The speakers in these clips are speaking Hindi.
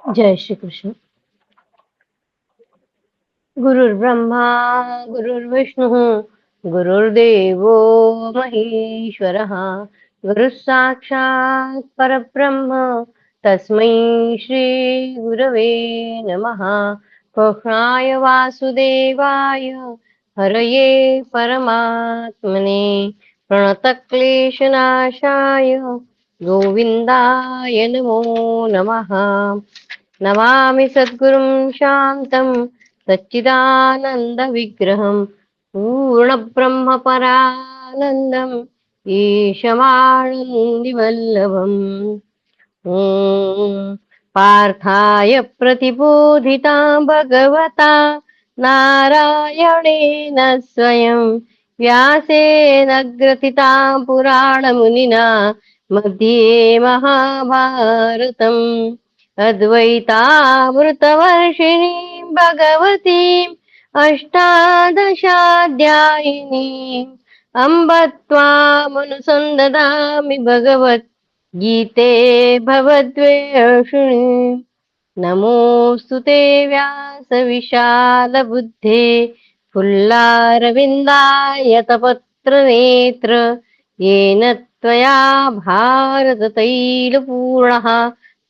जय श्री कृष्ण। गुरुर्ब्रह्मा गुरुर्विष्णुः गुरुर्देवो महेश्वरः गुरुः साक्षात् परब्रह्म तस्मै श्री गुरवे नमः। कृष्णाय वासुदेवाय हरये परमात्मने प्रणतक्लेशनाशाय गोविन्दाय नमो नमः। नमामि सद्गुरुं शान्तं सच्चिदानन्दविग्रहं पूर्णब्रह्मपरानन्दम् ईशमानन्दिवल्लभम्। ॐ पार्थाय प्रतिबोधितां भगवता नारायणेन स्वयं व्यासेन ग्रथितां पुराणमुनिना मध्ये महाभारतम् अद्वैतामृतवर्षिणीं भगवतीम् अष्टादशाध्यायिनीम् अम्ब त्वामनुसन्दधामि भगवत् गीते भवद्वेषिणि। नमोऽस्तु ते व्यासविशालबुद्धे फुल्लारविन्दायतपत्रनेत्र येन त्वया भारततैलपूर्णः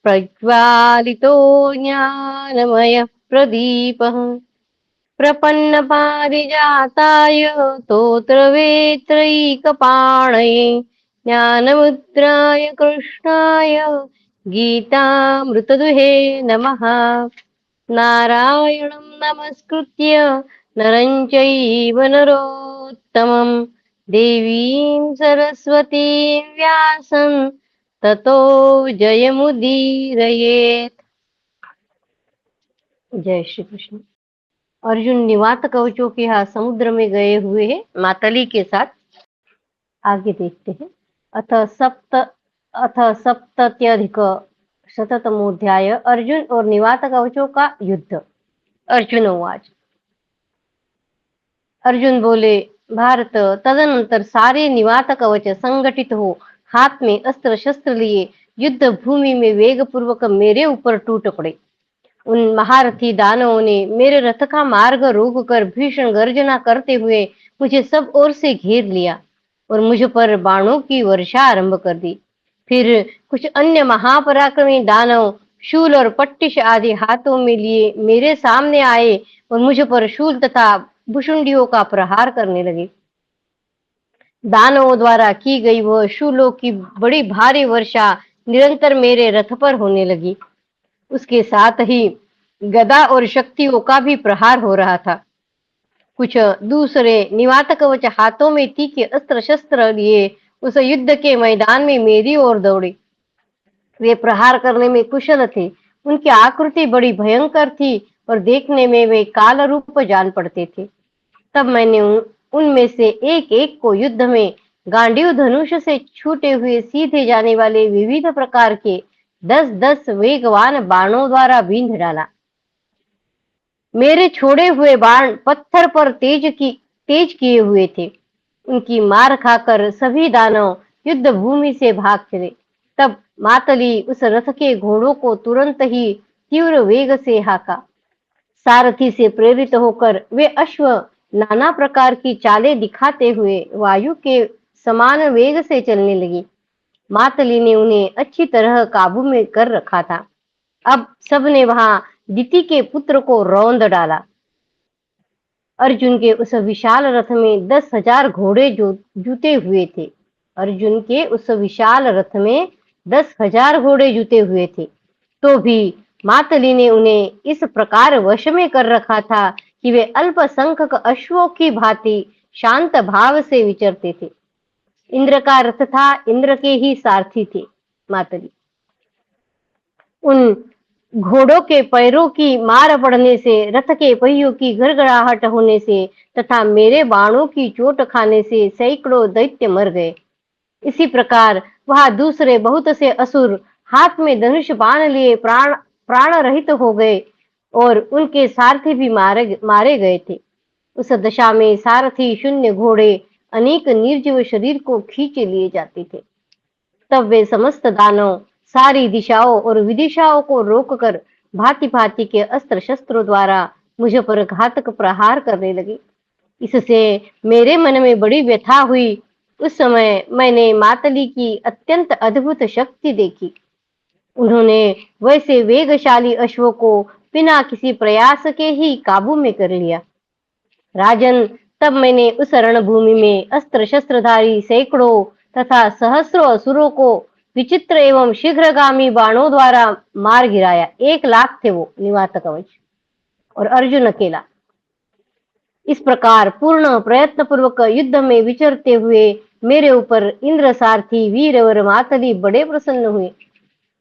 प्रज्वालितो ज्ञानमयः प्रदीपः। प्रपन्नपारिजाताय स्तोत्रवेत्रैकपाणये ज्ञानमुद्राय कृष्णाय गीतामृतदुहे नमः। नारायणं नमस्कृत्य नरं चैव नरोत्तमं देवीं सरस्वतीं व्यासं ततो जयमुदीरयेत्। जय श्री कृष्ण। अर्जुन निवात कवचों के यहाँ समुद्र में गए हुए हैं मातली के साथ। आगे देखते हैं। अथ सप्तत्यधिक शततमोध्याय। अर्जुन और निवात कवचों का युद्ध। अर्जुन उवाच। अर्जुन बोले, भारत, तदनंतर सारे निवात कवच संगठित हो हाथ में अस्त्र शस्त्र लिए युद्ध भूमि में वेग पूर्वक मेरे ऊपर टूट पड़े। उन महारथी दानवों ने मेरे रथ का मार्ग रोक कर भीषण गर्जना करते हुए मुझे सब ओर से घेर लिया और मुझ पर बाणों की वर्षा आरंभ कर दी। फिर कुछ अन्य महापराक्रमी दानव शूल और पट्टिश आदि हाथों में लिए मेरे सामने आए और मुझ पर शूल तथा भुशुंडियों का प्रहार करने लगे। दानवों द्वारा की गई वह शूलों की बड़ी भारी वर्षा निरंतर मेरे रथ पर होने लगी। उसके साथ ही गदा और शक्तियों का भी प्रहार हो रहा था। कुछ दूसरे निवात कवच हाथों में तीखे अस्त्र शस्त्र लिए उस युद्ध के मैदान में मेरी ओर दौड़े। वे प्रहार करने में कुशल थे। उनकी आकृति बड़ी भयंकर थी और देखने में वे काल रूप जान पड़ते थे। तब मैंने उनमें से एक एक को युद्ध में गांडीव धनुष से छूटे हुए सीधे जाने वाले विविध प्रकार के 10-10 वेगवान बाणों द्वारा बींध डाला। मेरे छोड़े हुए बाण पत्थर पर तेज किए हुए थे। उनकी मार खाकर सभी दानव युद्ध भूमि से भाग चले। तब मातली उस रथ के घोड़ों को तुरंत ही तीव्र वेग से हाका। सारथी से प्रेरित होकर वे अश्व नाना प्रकार की चालें दिखाते हुए वायु के समान वेग से चलने लगी। मातली ने उन्हें अच्छी तरह काबू में कर रखा था। अब सबने वहां दिति के पुत्र को रौंद डाला। अर्जुन के उस विशाल रथ में 10,000 घोड़े जुते हुए थे। अर्जुन के उस विशाल रथ में 10,000 घोड़े जुते हुए थे। तो भी मातली ने उन्हें इस प्रकार वश में कर रखा था कि वे अल्पसंख्यक अश्वों की भांति शांत भाव से विचरते थे। इंद्र का रथ था, इंद्र के ही सारथी थे मातली। उन घोड़ों के पैरों की मार पड़ने से, रथ के पहियों की घड़घड़ाहट होने से तथा मेरे बाणों की चोट खाने से सैकड़ों दैत्य मर गए। इसी प्रकार वहां दूसरे बहुत से असुर हाथ में धनुष बाण लिए प्राण रहित हो गए और उनके सारथी भी मारे गए थे। उस दशा में सारथी शून्य घोड़े अनेक निर्जीव शरीर को खींचे लिए जाते थे। तब वे समस्त दानव सारी दिशाओं और विदिशाओं को रोककर भांति भांति के अस्त्र शस्त्रों द्वारा मुझ पर घातक प्रहार करने लगे। इससे मेरे मन में बड़ी व्यथा हुई। उस समय मैंने मातली की अत्यंत अद्भुत शक्ति देखी। उन्होंने वैसे वेगशाली अश्वों को बिना किसी प्रयास के ही काबू में कर लिया। राजन, तब मैंने उस रणभूमि में अस्त्र शस्त्रधारी सैकड़ों तथा सहस्रों असुरों को विचित्र एवं शीघ्रगामी बाणों द्वारा मार गिराया। 1 लाख थे वो निवात कवच, और अर्जुन अकेला। इस प्रकार पूर्ण प्रयत्न पूर्वक युद्ध में विचरते हुए मेरे ऊपर इंद्र सारथी वीर और मातली बड़े प्रसन्न हुए।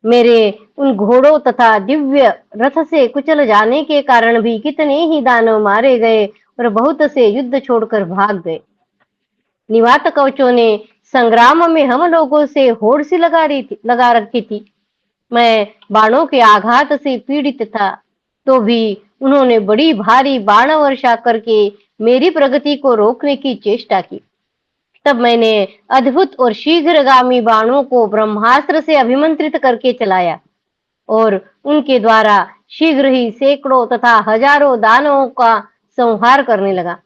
मेरे उन घोड़ों तथा दिव्य रथ से कुचल जाने के कारण भी कितने ही दानव मारे गए और बहुत से युद्ध छोड़कर भाग गए। निवात कवचों ने संग्राम में हम लोगों से होड़ सी लगा रखी थी। मैं बाणों के आघात से पीड़ित था, तो भी उन्होंने बड़ी भारी बाण वर्षा करके मेरी प्रगति को रोकने की चेष्टा की। तब मैंने अद्भुत और शीघ्रगामी बाणों को ब्रह्मास्त्र से अभिमंत्रित करके चलाया और उनके द्वारा शीघ्र ही सैकड़ों तथा हजारों दानवों का संहार करने लगा।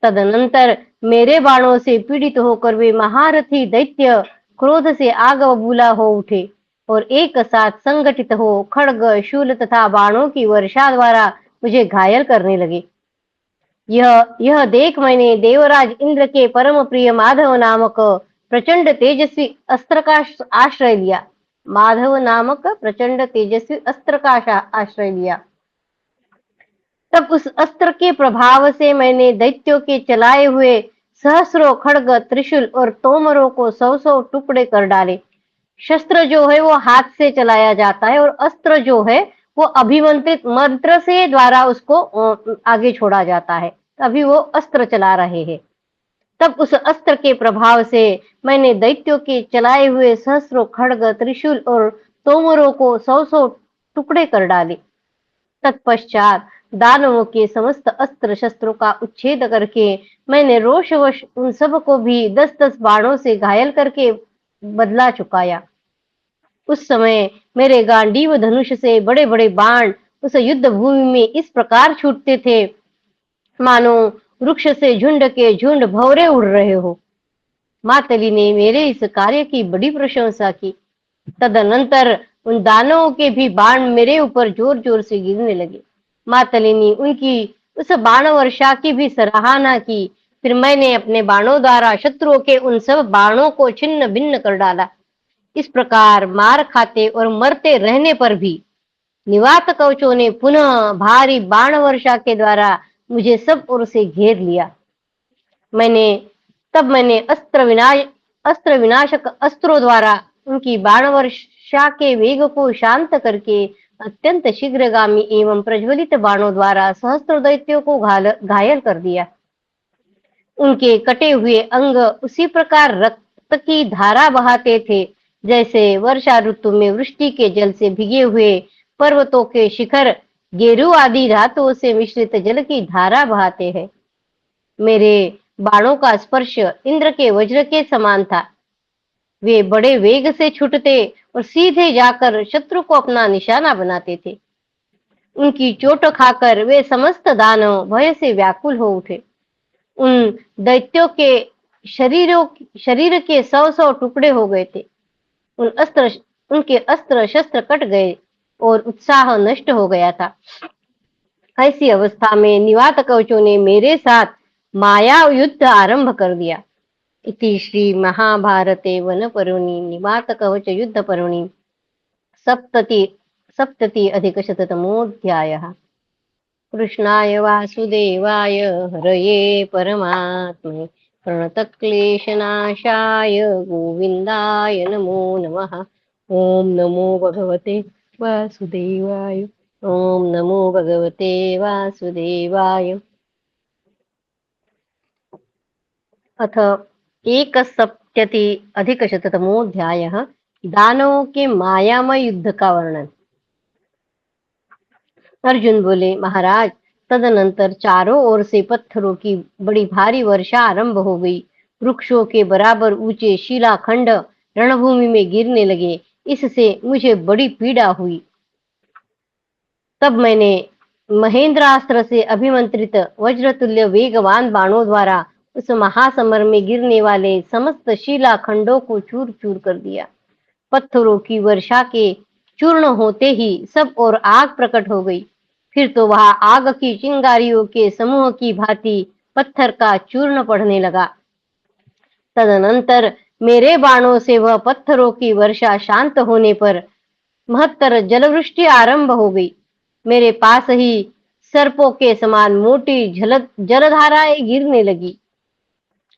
तदनंतर मेरे बाणों से पीड़ित होकर वे महारथी दैत्य क्रोध से आग बबूला हो उठे और एक साथ संगठित हो खड्ग, शूल तथा बाणों की वर्षा द्वारा मुझे घायल करने लगे। यह देख मैंने देवराज इंद्र के परम प्रिय माधव नामक प्रचंड तेजस्वी अस्त्र का आश्रय लिया। माधव नामक प्रचंड तेजस्वी अस्त्र का आश्रय लिया। तब उस अस्त्र के प्रभाव से मैंने दैत्यों के चलाए हुए सहस्रों खड्ग, त्रिशूल और तोमरों को 100-100 टुकड़े कर डाले। शस्त्र जो है वो हाथ से चलाया जाता है और अस्त्र जो है वो अभिमंत्रित मंत्र से द्वारा उसको आगे छोड़ा जाता है। अभी वो अस्त्र चला रहे हैं। तब उस अस्त्र के प्रभाव से मैंने दैत्यों के चलाए हुए सहस्रों खड्ग, त्रिशूल और तोमरों को 100-100 टुकड़े कर डाले। तत्पश्चात दानवों के समस्त अस्त्र शस्त्रों का उच्छेद करके मैंने रोषवश उन सब को भी 10-10 बाणों से घायल करके बदला चुकाया। उस समय मेरे गांडीव धनुष से बड़े बड़े बाण उस युद्ध भूमि में इस प्रकार छूटते थे मानो वृक्ष से झुंड के झुंड भौरे उड़ रहे हो। मातली ने मेरे इस कार्य की बड़ी प्रशंसा की। तदनंतर उन दानवों के भी बाण मेरे ऊपर जोर जोर से गिरने लगे। मातली ने उनकी उस बाण वर्षा की भी सराहना की। फिर मैंने अपने बाणों द्वारा शत्रुओं के उन सब बाणों को छिन्न भिन्न कर डाला। इस प्रकार मार खाते और मरते रहने पर भी निवात कवचों ने पुनः भारी बाण वर्षा के द्वारा मुझे सब ओर से घेर लिया। मैंने अस्त्र विनाशक अस्त्रों द्वारा उनकी बाण वर्षा के वेग को शांत करके अत्यंत शीघ्रगामी एवं प्रज्वलित बाणों द्वारा सहस्त्र दैत्यों को घायल कर दिया। उनके कटे हुए अंग उसी प्रकार रक्त की धारा बहाते थे जैसे वर्षा ऋतु में वृष्टि के जल से भिगे हुए पर्वतों के शिखर गेरू आदि धातुओं से मिश्रित जल की धारा बहाते हैं। मेरे बाणों का स्पर्श इंद्र के वज्र के समान था। वे बड़े वेग से छूटते और सीधे जाकर शत्रु को अपना निशाना बनाते थे। उनकी चोट खाकर वे समस्त दानव भय से व्याकुल हो उठे। उन दैत्यों के शरीर के 100-100 टुकड़े हो गए थे। उनके अस्त्र शस्त्र कट गए और उत्साह नष्ट हो गया था। ऐसी अवस्था में निवात कवचों ने मेरे साथ माया युद्ध आरंभ कर दिया। इति श्री महाभारते वन पर्वणि निवात कवच युद्ध पर्वणि सप्तति अधिक शततमोऽध्यायः। कृष्णाय वासुदेवाय हरये परमात्मने प्रणतक्लेशनाशाय गोविन्दाय नमो नमः। ओम नमो भगवते वासुदेवाय। ओम नमो भगवते वासुदेवाय। अथ 1सप्तति अधिक शततमोऽध्यायः। दानवों के मायामय युद्ध का वर्णन। अर्जुन बोले, महाराज, तदनंतर चारों ओर से पत्थरों की बड़ी भारी वर्षा आरंभ हो गई। वृक्षों के बराबर ऊंचे शिलाखंड रणभूमि में गिरने लगे। इससे मुझे बड़ी पीड़ा हुई। तब मैंने महेंद्रास्त्र से अभिमंत्रित वज्रतुल्य वेगवान बाणों द्वारा उस महासमर में गिरने वाले समस्त शिला खंडों को चूर चूर कर दिया। पत्थरों की वर्षा के चूर्ण होते ही सब और आग प्रकट हो गई। फिर तो वहां आग की चिंगारियों के समूह की भांति पत्थर का चूर्ण पड़ने लगा। तदनंतर मेरे बाणों से वह पत्थरों की वर्षा शांत होने पर महत्तर जलवृष्टि आरंभ हो गई। मेरे पास ही सर्पों के समान मोटी जलधाराएं गिरने लगी।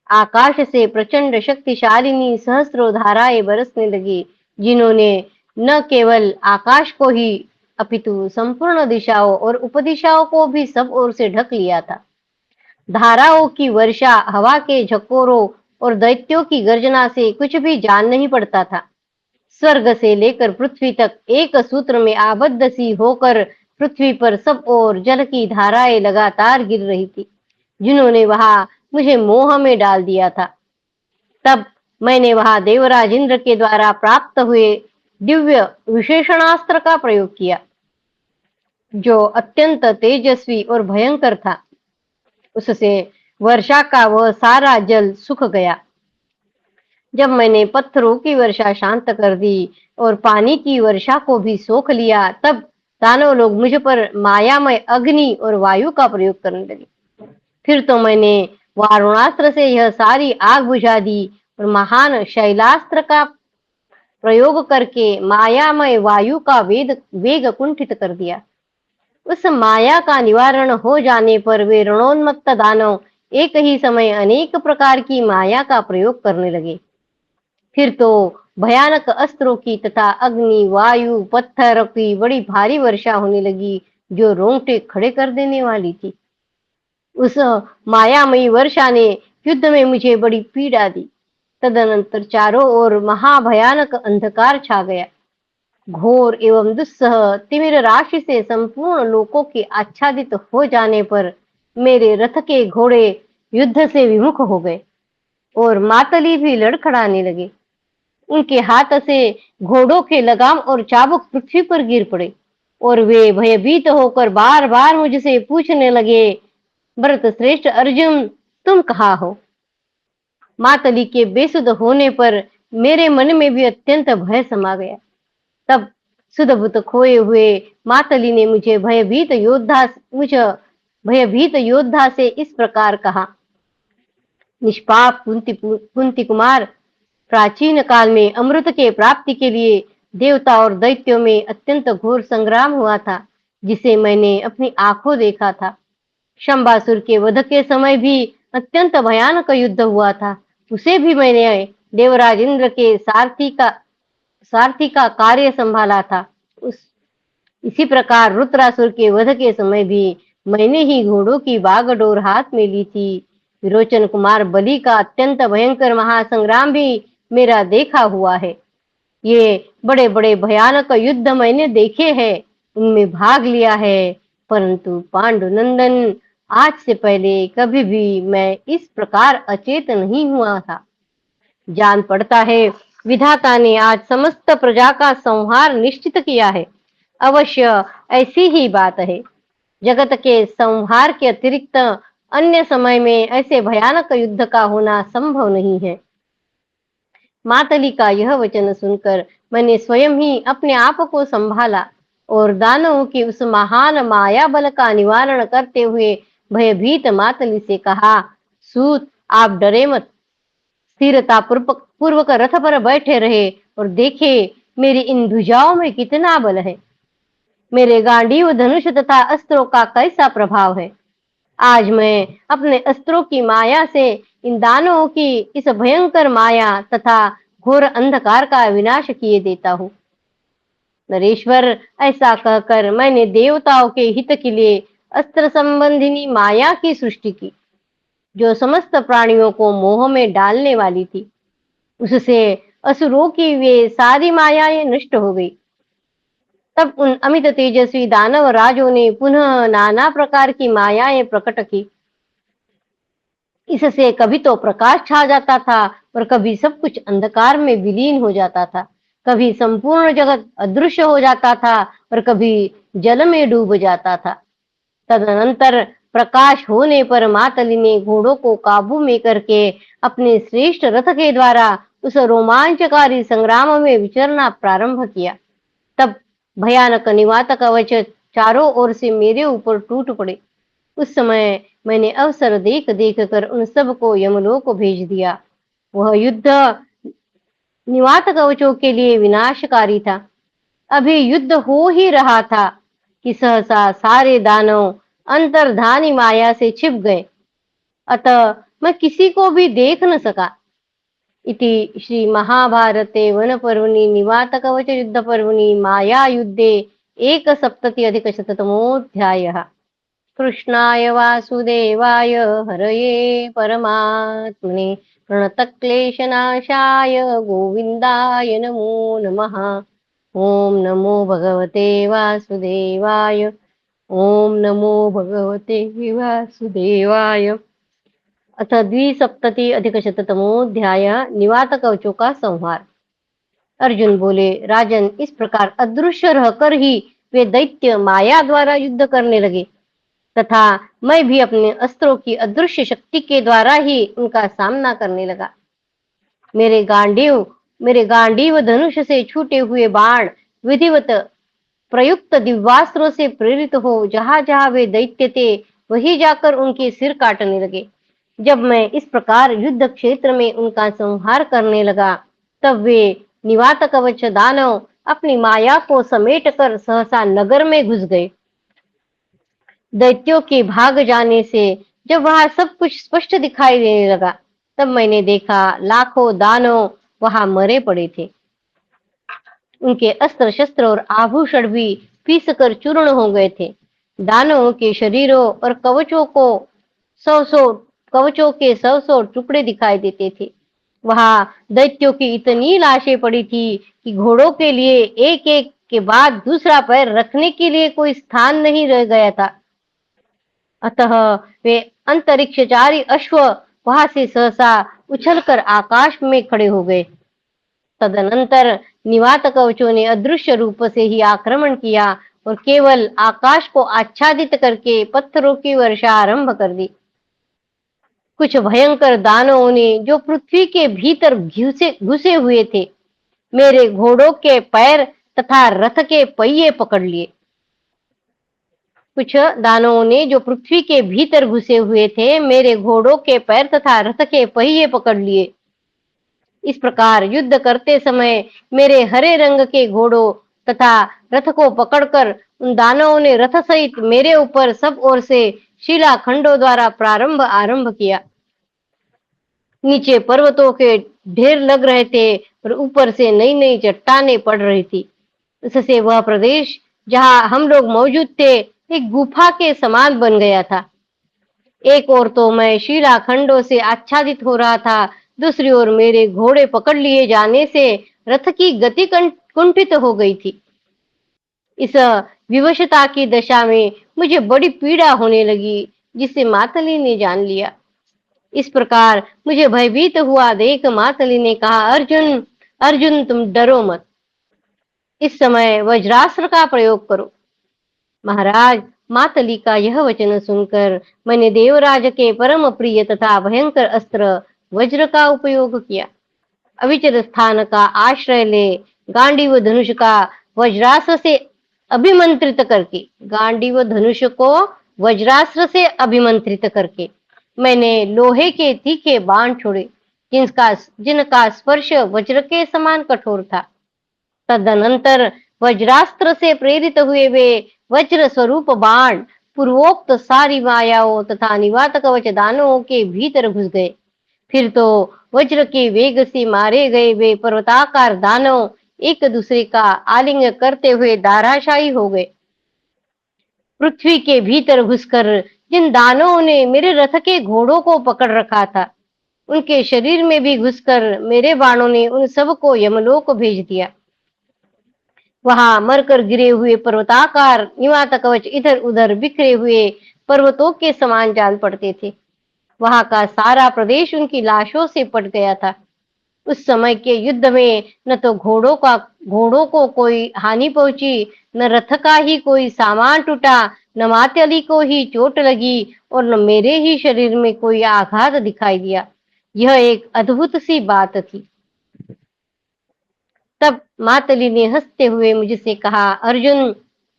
आकाश से प्रचंड शक्तिशालिनी सहस्रों धाराएं बरसने लगी, जिन्होंने न केवल आकाश को ही अपितु संपूर्ण दिशाओं और उपदिशाओं को भी सब ओर से ढक लिया था। धाराओं की वर्षा, हवा के झकोरों और दैत्यों की गर्जना से कुछ भी जान नहीं पड़ता था। स्वर्ग से लेकर पृथ्वी तक एक सूत्र में आबद्ध सी होकर पृथ्वी पर सब ओर जल की धाराएं लगातार गिर रही थी, जिन्होंने वहां मुझे मोह में डाल दिया था। तब मैंने वहां देवराज इंद्र के द्वारा प्राप्त हुए दिव्य विशेषणास्त्र का प्रयोग किया, जो अत्यंत तेजस्वी और भयंकर था। उससे वर्षा का वह सारा जल सूख गया। जब मैंने पत्थरों की वर्षा शांत कर दी और पानी की वर्षा को भी सोख लिया, तब दानव लोग मुझ पर मायामय अग्नि और वायु का प्रयोग करने लगे। फिर तो मैंने वारुणास्त्र से यह सारी आग बुझा दी और महान शैलास्त्र का प्रयोग करके मायामय वायु का वेग कुंठित कर दिया। उस माया का निवारण हो जाने पर वे रणोन्मत्त दानव एक ही समय अनेक प्रकार की माया का प्रयोग करने लगे। फिर तो भयानक अस्त्रों की तथा अग्नि, वायु, पत्थर की बड़ी भारी वर्षा होने लगी, जो रोंगटे खड़े कर देने वाली थी। उस मायामयी वर्षा ने युद्ध में मुझे बड़ी पीड़ा दी। तदनंतर चारों ओर महाभयानक अंधकार छा गया। घोर एवं दुस्सह तिमिर राशि से संपूर्ण लोकों के आच्छादित हो जाने पर मेरे रथ के घोड़े युद्ध से विमुख हो गए और मातली भी लड़खड़ाने लगे। उनके हाथ से घोड़ों के लगाम और चाबुक पृथ्वी पर गिर पड़े और वे भयभीत होकर बार बार मुझसे पूछने लगे, भरत श्रेष्ठ अर्जुन, तुम कहाँ हो? मातली के बेसुध होने पर मेरे मन में भी अत्यंत भय समा गया। तब सुधबुत खोए हुए मातली ने मुझे भयभीत योद्धा से इस प्रकार कहा, निष्पाप कुंती कुमार, प्राचीन काल में अमृत के प्राप्ति के लिए देवता और दैत्यों में अत्यंत घोर संग्राम हुआ था, जिसे मैंने अपनी आंखों देखा था। शंबासुर के वध के समय भी अत्यंत भयानक युद्ध हुआ था। उसे भी मैंने देवराज इंद्र के सारथी का कार्य संभाला था। इसी प्रकार रुद्रासुर के वध के समय भी मैंने ही घोड़ों की बागडोर हाथ में ली थी। विरोचन कुमार बलि का अत्यंत भयंकर महासंग्राम भी मेरा देखा हुआ है। ये बड़े बड़े भयानक युद्ध मैंने देखे हैं, उनमें भाग लिया है, परंतु पांडुनंदन, आज से पहले कभी भी मैं इस प्रकार अचेत नहीं हुआ था। जान पड़ता है विधाता ने आज समस्त प्रजा का संहार निश्चित किया है। अवश्य ऐसी ही बात है। जगत के संहार के अतिरिक्त अन्य समय में ऐसे भयानक युद्ध का होना संभव नहीं है। मातली का यह वचन सुनकर मैंने स्वयं ही अपने आप को संभाला और दानवों की उस महान माया बल का निवारण करते हुए भयभीत मातली से कहा, सूत, आप डरे मत, स्थिरता पूर्वक रथ पर बैठे रहे और देखे मेरी इन भुजाओं में कितना बल है, मेरे गांडीव, धनुष तथा अस्त्रों का कैसा प्रभाव है। आज मैं अपने अस्त्रों की माया से इन दानवों की इस भयंकर माया तथा घोर अंधकार का विनाश किए देता हूँ। नरेश्वर, ऐसा कहकर मैंने देवताओं के हित के लिए अस्त्र संबंधिनी माया की सृष्टि की, जो समस्त प्राणियों को मोह में डालने वाली थी। उससे असुरों की वे सारी मायाएं नष्ट हो गई। तब उन अमित तेजस्वी दानव राजों ने पुनः नाना प्रकार की मायाएं प्रकट की। इससे कभी तो प्रकाश छा जाता था और कभी सब कुछ अंधकार में विलीन हो जाता था, कभी संपूर्ण जगत अदृश्य हो जाता था और कभी जल में डूब जाता था। तदनंतर प्रकाश होने पर मातली ने घोड़ों को काबू में करके अपने श्रेष्ठ रथ के द्वारा उस रोमांचकारी संग्राम में विचरना प्रारंभ किया। तब भयानक निवात कवच चारों ओर से मेरे ऊपर टूट पड़े। उस समय मैंने अवसर देख देख कर उन सब को यमलोक भेज दिया। वह युद्ध निवात कवचों के लिए विनाशकारी था। अभी युद्ध हो ही रहा था कि सहसा सारे दानव अंतर्धानी माया से छिप गए, अतः मैं किसी को भी देख न सका। इति श्री महाभारते वन पर्वणि निवात कवच युद्ध पर्वणि माया युद्धे एक सप्तति अधिक शततमोऽध्यायः। कृष्णाय वासुदेवाय हरये परमात्मने प्रणतक्लेशनाशाय गोविन्दाय नमो नमः। ओम नमो भगवते वासुदेवाय। ओम नमो भगवते वासुदेवाय। अथ द्विसप्तति अधिक शततमोऽध्याय निवात कवचों का संहार। अर्जुन बोले, राजन, इस प्रकार अदृश्य रहकर ही वे दैत्य माया द्वारा युद्ध करने लगे तथा मैं भी अपने अस्त्रों की अदृश्य शक्ति के द्वारा ही उनका सामना करने लगा। मेरे गांडीव धनुष से छूटे हुए बाण विधिवत प्रयुक्त दिव्यास्त्रों से प्रेरित हो जहां जहां वे दैत्य थे वहीं जाकर उनके सिर काटने लगे। जब मैं इस प्रकार युद्ध क्षेत्र में उनका संहार करने लगा तब वे निवात कवच दानव अपनी माया को समेट कर सहसा नगर में घुस गए। दैत्यों के भाग जाने से जब वहां सब कुछ स्पष्ट दिखाई देने लगा तब मैंने देखा लाखों दानव वहां मरे पड़े थे। उनके अस्त्र शस्त्र और आभूषण भी पीस कर चूर्ण हो गए थे। दानवों के शरीरों और कवचों के सौ टुकड़े दिखाई देते थे। वहां दैत्यों की इतनी लाशें पड़ी थी कि घोड़ों के लिए एक एक के बाद दूसरा पैर रखने के लिए कोई स्थान नहीं रह गया था। अतः वे अंतरिक्षचारी अश्व वहां से सहसा उछलकर आकाश में खड़े हो गए। तदनंतर निवात कवचों ने अदृश्य रूप से ही आक्रमण किया और केवल आकाश को आच्छादित करके पत्थरों की वर्षा आरंभ कर दी। कुछ भयंकर दानवों ने जो पृथ्वी के भीतर घुसे हुए थे मेरे घोड़ों के पैर तथा रथ के पहिए पकड़ लिए। कुछ दानवों ने जो पृथ्वी के भीतर घुसे हुए थे मेरे घोड़ों के पैर तथा रथ के पहिए पकड़ लिए। इस प्रकार युद्ध करते समय मेरे हरे रंग के घोड़ों तथा रथ को पकड़कर उन दानवों ने रथ सहित मेरे ऊपर सब ओर से शिलाखंडों द्वारा आरंभ किया। नीचे पर्वतों के ढेर लग रहे थे और ऊपर से नई नई चट्टानें पड़ रही थी। इससे वह प्रदेश जहां हम लोग मौजूद थे एक गुफा के समान बन गया था। एक ओर तो मैं शिलाखंडों से आच्छादित हो रहा था, दूसरी ओर मेरे घोड़े पकड़ लिए जाने से रथ की गति कुंठित हो गई थी। इस विवशता की दशा में मुझे बड़ी पीड़ा होने लगी जिसे मातली ने जान लिया। इस प्रकार मुझे भयभीत हुआ देख मातली ने कहा, अर्जुन अर्जुन, तुम डरो मत, इस समय वज्रास्त्र का प्रयोग करो। महाराज, मातली का यह वचन सुनकर मैंने देवराज के परम प्रिय तथा भयंकर अस्त्र वज्र का उपयोग किया। अविचल स्थान का आश्रय ले गांडीव धनुष का वज्रास्त्र से अभिमंत्रित करके गांडीव धनुष को वज्रास्त्र से अभिमंत्रित करके मैंने लोहे के तीखे बाण छोड़े जिनका स्पर्श वज्र के समान कठोर था। तदनंतर वज्रास्त्र से प्रेरित हुए वे वज्र स्वरूप बाण पूर्वोक्त सारी मायाओं तथा निवात कवच दानवों के भीतर घुस गए। फिर तो वज्र के वेग से मारे गए वे पर्वताकार दानव एक दूसरे का आलिंग करते हुए धाराशायी हो गए। पृथ्वी के भीतर घुसकर जिन दानवों ने मेरे रथ के घोड़ों को पकड़ रखा था उनके शरीर में भी घुसकर मेरे बाणों ने उन सब को यमलोक भेज दिया। वहां मरकर गिरे हुए पर्वताकार निवात कवच इधर उधर बिखरे हुए पर्वतों के समान जान पड़ते थे। वहां का सारा प्रदेश उनकी लाशों से पट गया था। उस समय के युद्ध में न तो घोड़ों को कोई हानि पहुंची, न रथ का ही कोई सामान टूटा, न मातली को ही चोट लगी और न मेरे ही शरीर में कोई आघात दिखाई दिया। यह एक अद्भुत सी बात थी। तब मातली ने हंसते हुए मुझसे कहा, अर्जुन,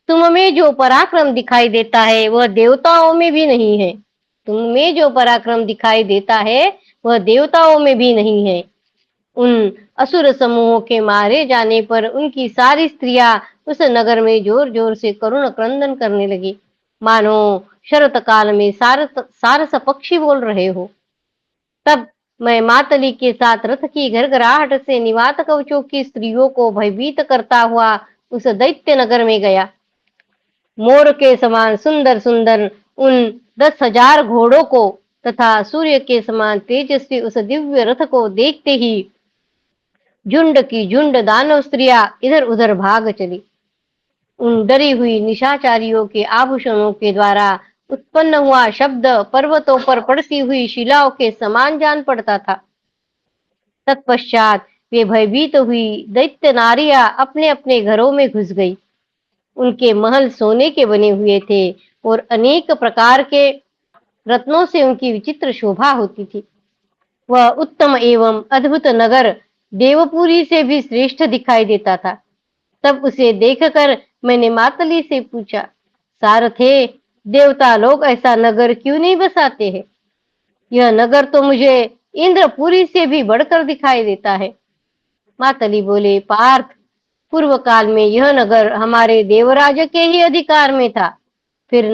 तुम में जो पराक्रम दिखाई देता है वह देवताओं में भी नहीं है। तुम में जो पराक्रम दिखाई देता है वह देवताओं में भी नहीं है। उन असुर समूहों के मारे जाने पर उनकी सारी स्त्रियां उस नगर में जोर जोर से करुण क्रंदन करने लगी, मानो शरत काल में सारस पक्षी बोल रहे हो। तब मैं मातली के साथ रथ की घरघराहट से निवात कवचों की स्त्रियों को भयभीत करता हुआ उस दैत्य नगर में गया। मोर के समान सुंदर सुंदर उन 10,000 घोड़ों को तथा सूर्य के समान तेजस्वी उस दिव्य रथ को देखते ही झुंड की झुंड दानव स्त्रियां इधर उधर भाग चली। उन डरी हुई निशाचारियों के आभूषणों के द्वारा उत्पन्न हुआ शब्द पर्वतों पर पड़ती हुई शिलाओं के समान जान पड़ता था। तत्पश्चात वे भयभीत हुई दैत्य नारियां अपने अपने घरों में घुस गई। उनके महल सोने के बने हुए थे और अनेक प्रकार के रत्नों से उनकी विचित्र शोभा होती थी। वह उत्तम एवं अद्भुत नगर देवपुरी से भी श्रेष्ठ दिखाई देता था। तब उसे देखकर मैंने मातली से पूछा, सारथे, देवता लोग ऐसा नगर क्यों नहीं बसाते हैं? यह नगर तो मुझे इंद्रपुरी से भी बढ़कर दिखाई देता है। मातली बोले, पार्थ, पूर्व काल में यह नगर हमारे देवराज के ही अधिकार में था। फिर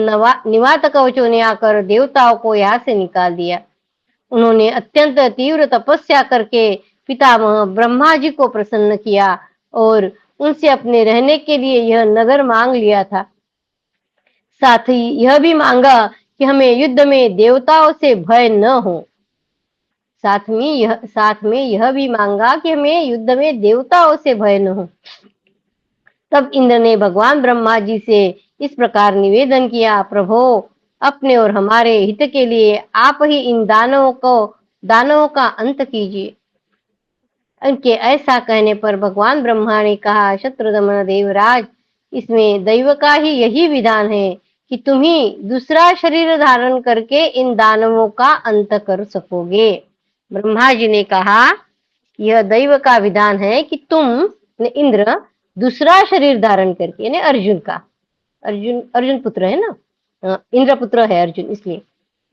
निवात कवचों ने आकर देवताओं को यहाँ से निकाल दिया। उन्होंने अत्यंत तीव्र तपस्या करके पितामह ब्रह्मा जी को प्रसन्न किया और उनसे अपने रहने के लिए यह नगर मांग लिया था। साथ ही यह भी मांगा कि हमें युद्ध में देवताओं से भय न हो। साथ में यह भी मांगा कि हमें युद्ध में देवताओं से भय न हो। तब इंद्र ने भगवान ब्रह्मा जी से इस प्रकार निवेदन किया, प्रभो, अपने और हमारे हित के लिए आप ही इन दानवों का अंत कीजिए। उनके ऐसा कहने पर भगवान ब्रह्मा ने कहा, शत्रुघ्न देवराज, इसमें दैव का ही यही विधान है कि तुम ही दूसरा शरीर धारण करके इन दानवों का अंत कर सकोगे। ब्रह्मा जी ने कहा, यह दैव का विधान है कि तुम इंद्र दूसरा शरीर धारण करके, यानी अर्जुन पुत्र है ना, इंद्र पुत्र है अर्जुन, इसलिए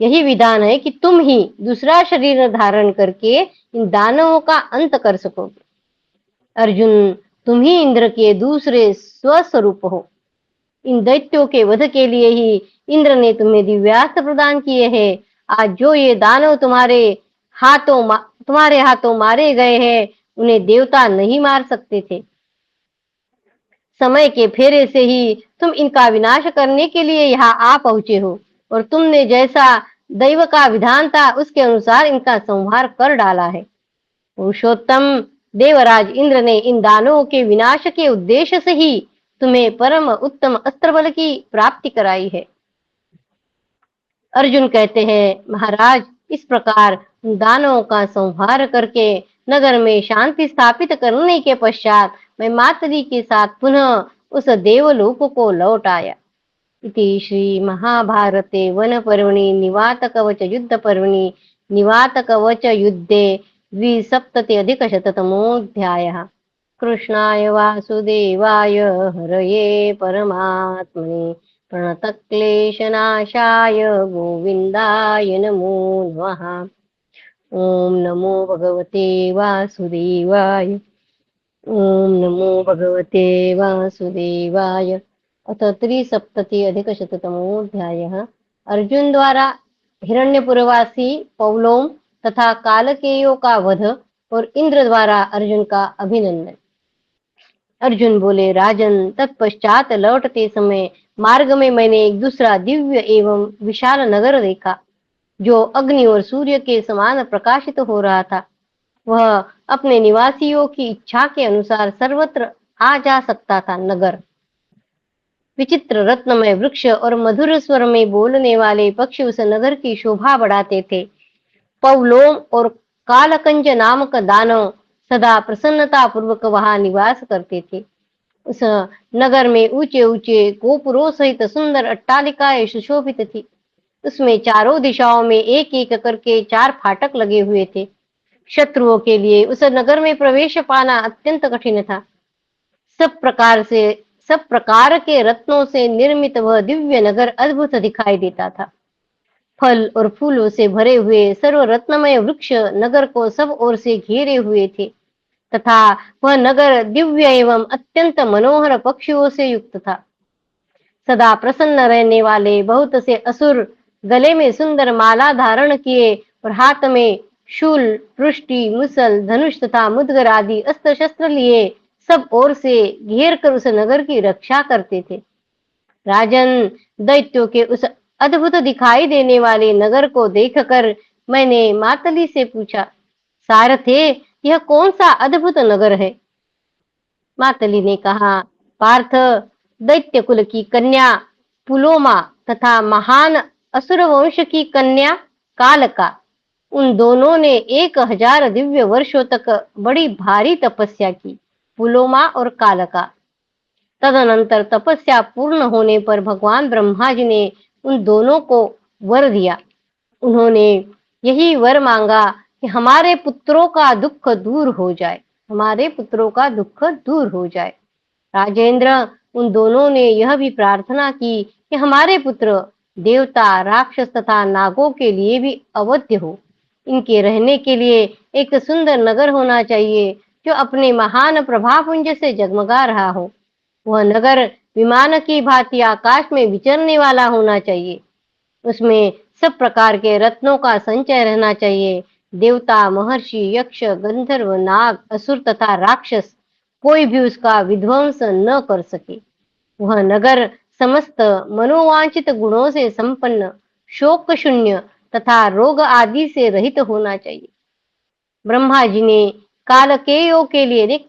यही विधान है कि तुम ही दूसरा शरीर धारण करके इन दानवों का अंत कर सकोगे। अर्जुन, तुम ही इंद्र के दूसरे स्वस्वरूप हो। इन दैत्यों के वध के लिए ही इंद्र ने तुम्हें दिव्यास्त्र प्रदान किए हैं। आज जो ये दानव तुम्हारे हाथों मारे गए हैं, उन्हें देवता नहीं मार सकते थे। समय के फेरे से ही तुम इनका विनाश करने के लिए यहाँ आ पहुंचे हो और तुमने जैसा दैव का विधान था उसके अनुसार इनका संहार कर डाला है। पुरुषोत्तम देवराज इंद्र ने इन दानवों के विनाश के उद्देश्य से ही तुम्हें परम उत्तम अस्त्र बल की प्राप्ति कराई है। अर्जुन कहते हैं, महाराज, इस प्रकार दानवों का संहार करके नगर में शांति स्थापित करने के पश्चात मैं मातली के साथ पुनः उस देवलोक को लौट आया। इति श्री महाभारते वन पर्वणि निवात कवच युद्ध पर्वणि निवात कवच युद्धे 270 कृष्णाय वासुदेवाय हरये परमात्मने प्रणतक्लेशनाशाय गोविन्दाय नमो नमः। ओम नमो भगवते वासुदेवाय। ओम नमो भगवते वासुदेवाय। अथ 370 अर्जुन द्वारा हिरण्यपुरवासी पौलोम तथा कालकेयों का वध और इंद्र द्वारा अर्जुन का अभिनंदन। अर्जुन बोले, राजन, तत्पश्चात लौटते समय मार्ग में मैंने एक दूसरा दिव्य एवं विशाल नगर देखा, जो अग्नि और सूर्य के समान प्रकाशित हो रहा था। वह अपने निवासियों की इच्छा के अनुसार सर्वत्र आ जा सकता था। नगर विचित्र रत्नमय वृक्ष और मधुर स्वर में बोलने वाले पक्षी उस नगर की शोभा बढ़ाते थे। पवलोम और कालकंज नामक दानव सदा प्रसन्नता पूर्वक वहां निवास करते थे। उस नगर में ऊंचे ऊंचे गोपुरों सहित सुंदर अट्टालिकाएं सुशोभित थी। उसमें चारों दिशाओं में एक एक करके 4 फाटक लगे हुए थे। शत्रुओं के लिए उस नगर में प्रवेश पाना अत्यंत कठिन था। सब प्रकार से सब प्रकार के रत्नों से निर्मित वह दिव्य नगर अद्भुत दिखाई देता था। फल और फूलों से भरे हुए सर्व रत्नमय वृक्ष नगर को सब ओर से घेरे हुए थे तथा वह नगर दिव्य एवं अत्यंत मनोहर पक्षियों से युक्त था। सदा प्रसन्न रहने वाले बहुत से असुर गले में सुंदर माला धारण किए और हाथ में शूल, पृष्टि, मुसल, धनुष तथा मुद्गर आदि अस्त्र शस्त्र लिए सब ओर से घेर कर उस नगर की रक्षा करते थे। राजन, दैत्यों के उस अद्भुत दिखाई देने वाले नगर को देखकर मैंने मातली से पूछा, सारथे, यह कौन सा अद्भुत नगर है? मातली ने कहा, पार्थ, दैत्य कुल की कन्या पुलोमा तथा महान असुर वंश की कन्या कालका, उन दोनों ने 1000 दिव्य वर्षों तक बड़ी भारी तपस्या की। पुलोमा और कालका। तदनंतर तपस्या पूर्ण होने पर भगवान ब्रह्मा जी ने उन दोनों को वर दिया। उन्होंने यही वर मांगा कि हमारे पुत्रों का दुख दूर हो जाए, हमारे पुत्रों का दुख दूर हो जाए। राजेंद्र, उन दोनों ने यह भी प्रार्थना की कि हमारे पुत्र देवता, राक्षस तथा नागों के लिए भी अवध्य हो। इनके रहने के लिए एक सुंदर नगर होना चाहिए जो अपने महान प्रभापुंज से जगमगा रहा हो। वह नगर विमान की भांति आकाश में विचरने वाला होना चाहिए। उसमें सब प्रकार के रत्नों का संचय रहना चाहिए। देवता, महर्षि, यक्ष, गंधर्व, नाग, असुर तथा राक्षस कोई भी उसका विध्वंस न कर सके। वह नगर समस्त मनोवांछित गुणों से संपन्न, शोक शून्य तथा रोग आदि से रहित होना चाहिए। ब्रह्मा जी ने कालकेयों के लिए,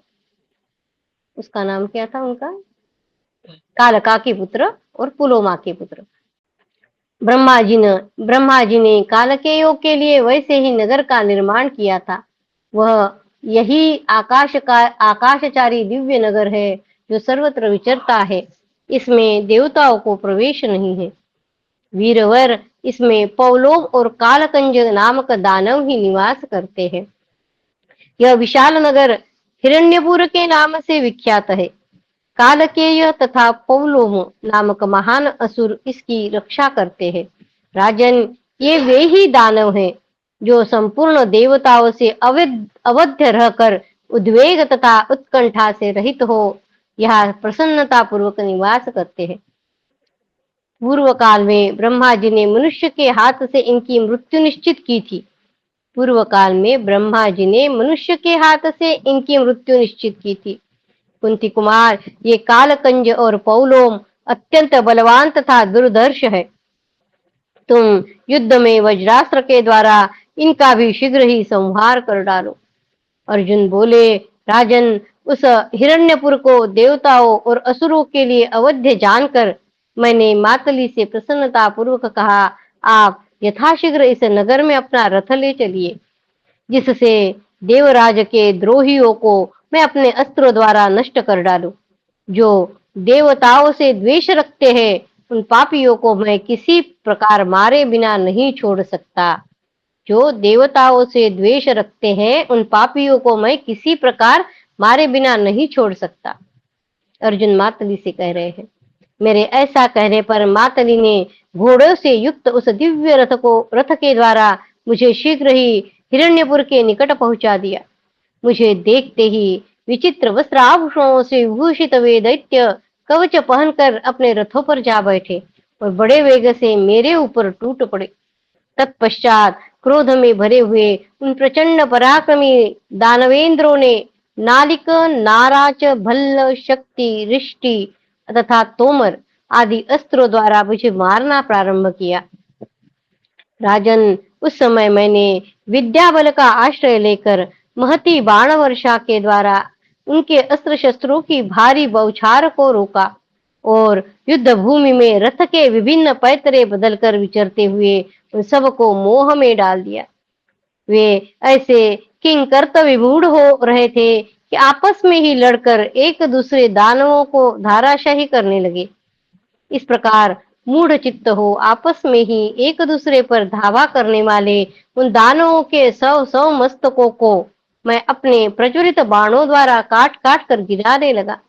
उसका नाम क्या था उनका, कालका के पुत्र और पुलोमा के पुत्र, ब्रह्मा जी ने कालकेयों के लिए वैसे ही नगर का निर्माण किया था। वह यही आकाशचारी दिव्य नगर है जो सर्वत्र विचरता है। इसमें देवताओं को प्रवेश नहीं है। वीरवर, इसमें पौलोम और कालकंज नामक दानव ही निवास करते हैं। यह विशाल नगर हिरण्यपुर के नाम से विख्यात है। कालकेय तथा पौलोम नामक महान असुर इसकी रक्षा करते हैं। राजन, ये वे ही दानव हैं जो संपूर्ण देवताओं से अवध्य रहकर उद्वेग तथा उत्कंठा से रहित हो यहाँ प्रसन्नता पूर्वक निवास करते हैं। पूर्व काल में ब्रह्मा जी ने मनुष्य के हाथ से इनकी मृत्यु निश्चित की थी। पूर्व काल में ब्रह्मा जी ने मनुष्य के हाथ से इनकी मृत्यु निश्चित की थी। कुंती कुमार, ये कालकंज और पौलोम अत्यंत बलवान तथा दुर्धर्ष है। तुम युद्ध में वज्रास्त्र के द्वारा इनका भी शीघ्र ही संहार कर डालो। अर्जुन बोले, राजन, उस हिरण्यपुर को देवताओं और असुरों के लिए अवध्य जानकर मैंने मातली से प्रसन्नता पूर्वक कहा, आप यथाशीघ्र इस नगर में अपना रथ ले चलिए, जिससे देवराज के द्रोहियों को मैं अपने अस्त्रों द्वारा नष्ट कर डालूं। जो देवताओं से द्वेष रखते हैं उन पापियों को मैं किसी प्रकार मारे बिना नहीं छोड़ सकता। जो देवताओं से द्वेष रखते हैं उन पापियों को मैं किसी प्रकार मारे बिना नहीं छोड़ सकता। अर्जुन मातली से कह रहे हैं। मेरे ऐसा कहने पर मातली ने घोड़ों से युक्त उस दिव्य रथ के द्वारा मुझे शीघ्र ही हिरण्यपुर के निकट पहुंचा दिया। मुझे देखते ही विचित्र वस्त्र आभूषणों से विभूषित वे दैत्य कवच पहनकर अपने रथों पर जा बैठे और बड़े वेग से मेरे ऊपर टूट पड़े। तत्पश्चात क्रोध में भरे हुए उन प्रचंड पराक्रमी दानवेंद्रों ने नालिक, नाराच, भल्ल, शक्ति, रिष्टि तथा तोमर आदि अस्त्रों द्वारा मुझे मारना प्रारंभ किया। राजन, उस समय मैंने विद्या बल का आश्रय लेकर महती बाण वर्षा के द्वारा उनके अस्त्र शस्त्रों की भारी बौछार को रोका और युद्ध भूमि में रथ के विभिन्न पैतरे बदलकर विचरते हुए उन सबको मोह में डाल दिया। वे ऐसे किंग कर्तव्य विमूढ़ हो रहे थे कि आपस में ही लड़कर एक दूसरे दानवों को धाराशाही करने लगे। इस प्रकार मूढ़ चित्त हो आपस में ही एक दूसरे पर धावा करने वाले उन दानवों के 100 मस्तकों को मैं अपने प्रज्वलित बाणों द्वारा काट काट कर गिराने लगा।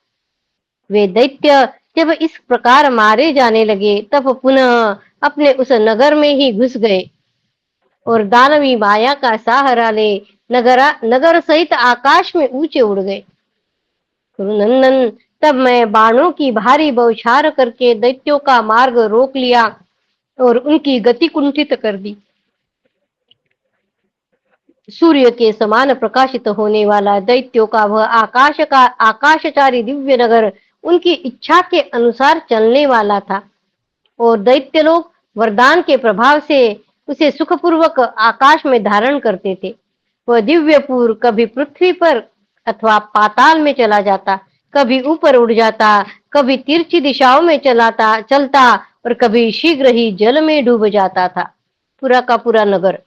वे दैत्य जब इस प्रकार मारे जाने लगे तब पुनः अपने उस नगर में ही घुस गए और दानवी माया का सहारा ले नगर सहित आकाश में ऊंचे उड़ गए। कुरुनंदन, तब मैं बाणों की भारी बौछार करके दैत्यों का मार्ग रोक लिया और उनकी गति कुंठित कर दी। सूर्य के समान प्रकाशित होने वाला दैत्यों का वह आकाशचारी दिव्य नगर उनकी इच्छा के अनुसार चलने वाला था और दैत्य लोग वरदान के प्रभाव से उसे सुखपूर्वक आकाश में धारण करते थे। वह दिव्यपुर कभी पृथ्वी पर अथवा पाताल में चला जाता, कभी ऊपर उड़ जाता, कभी तिरछी दिशाओं में चलता और कभी शीघ्र ही जल में डूब जाता था। पूरा का पूरा नगर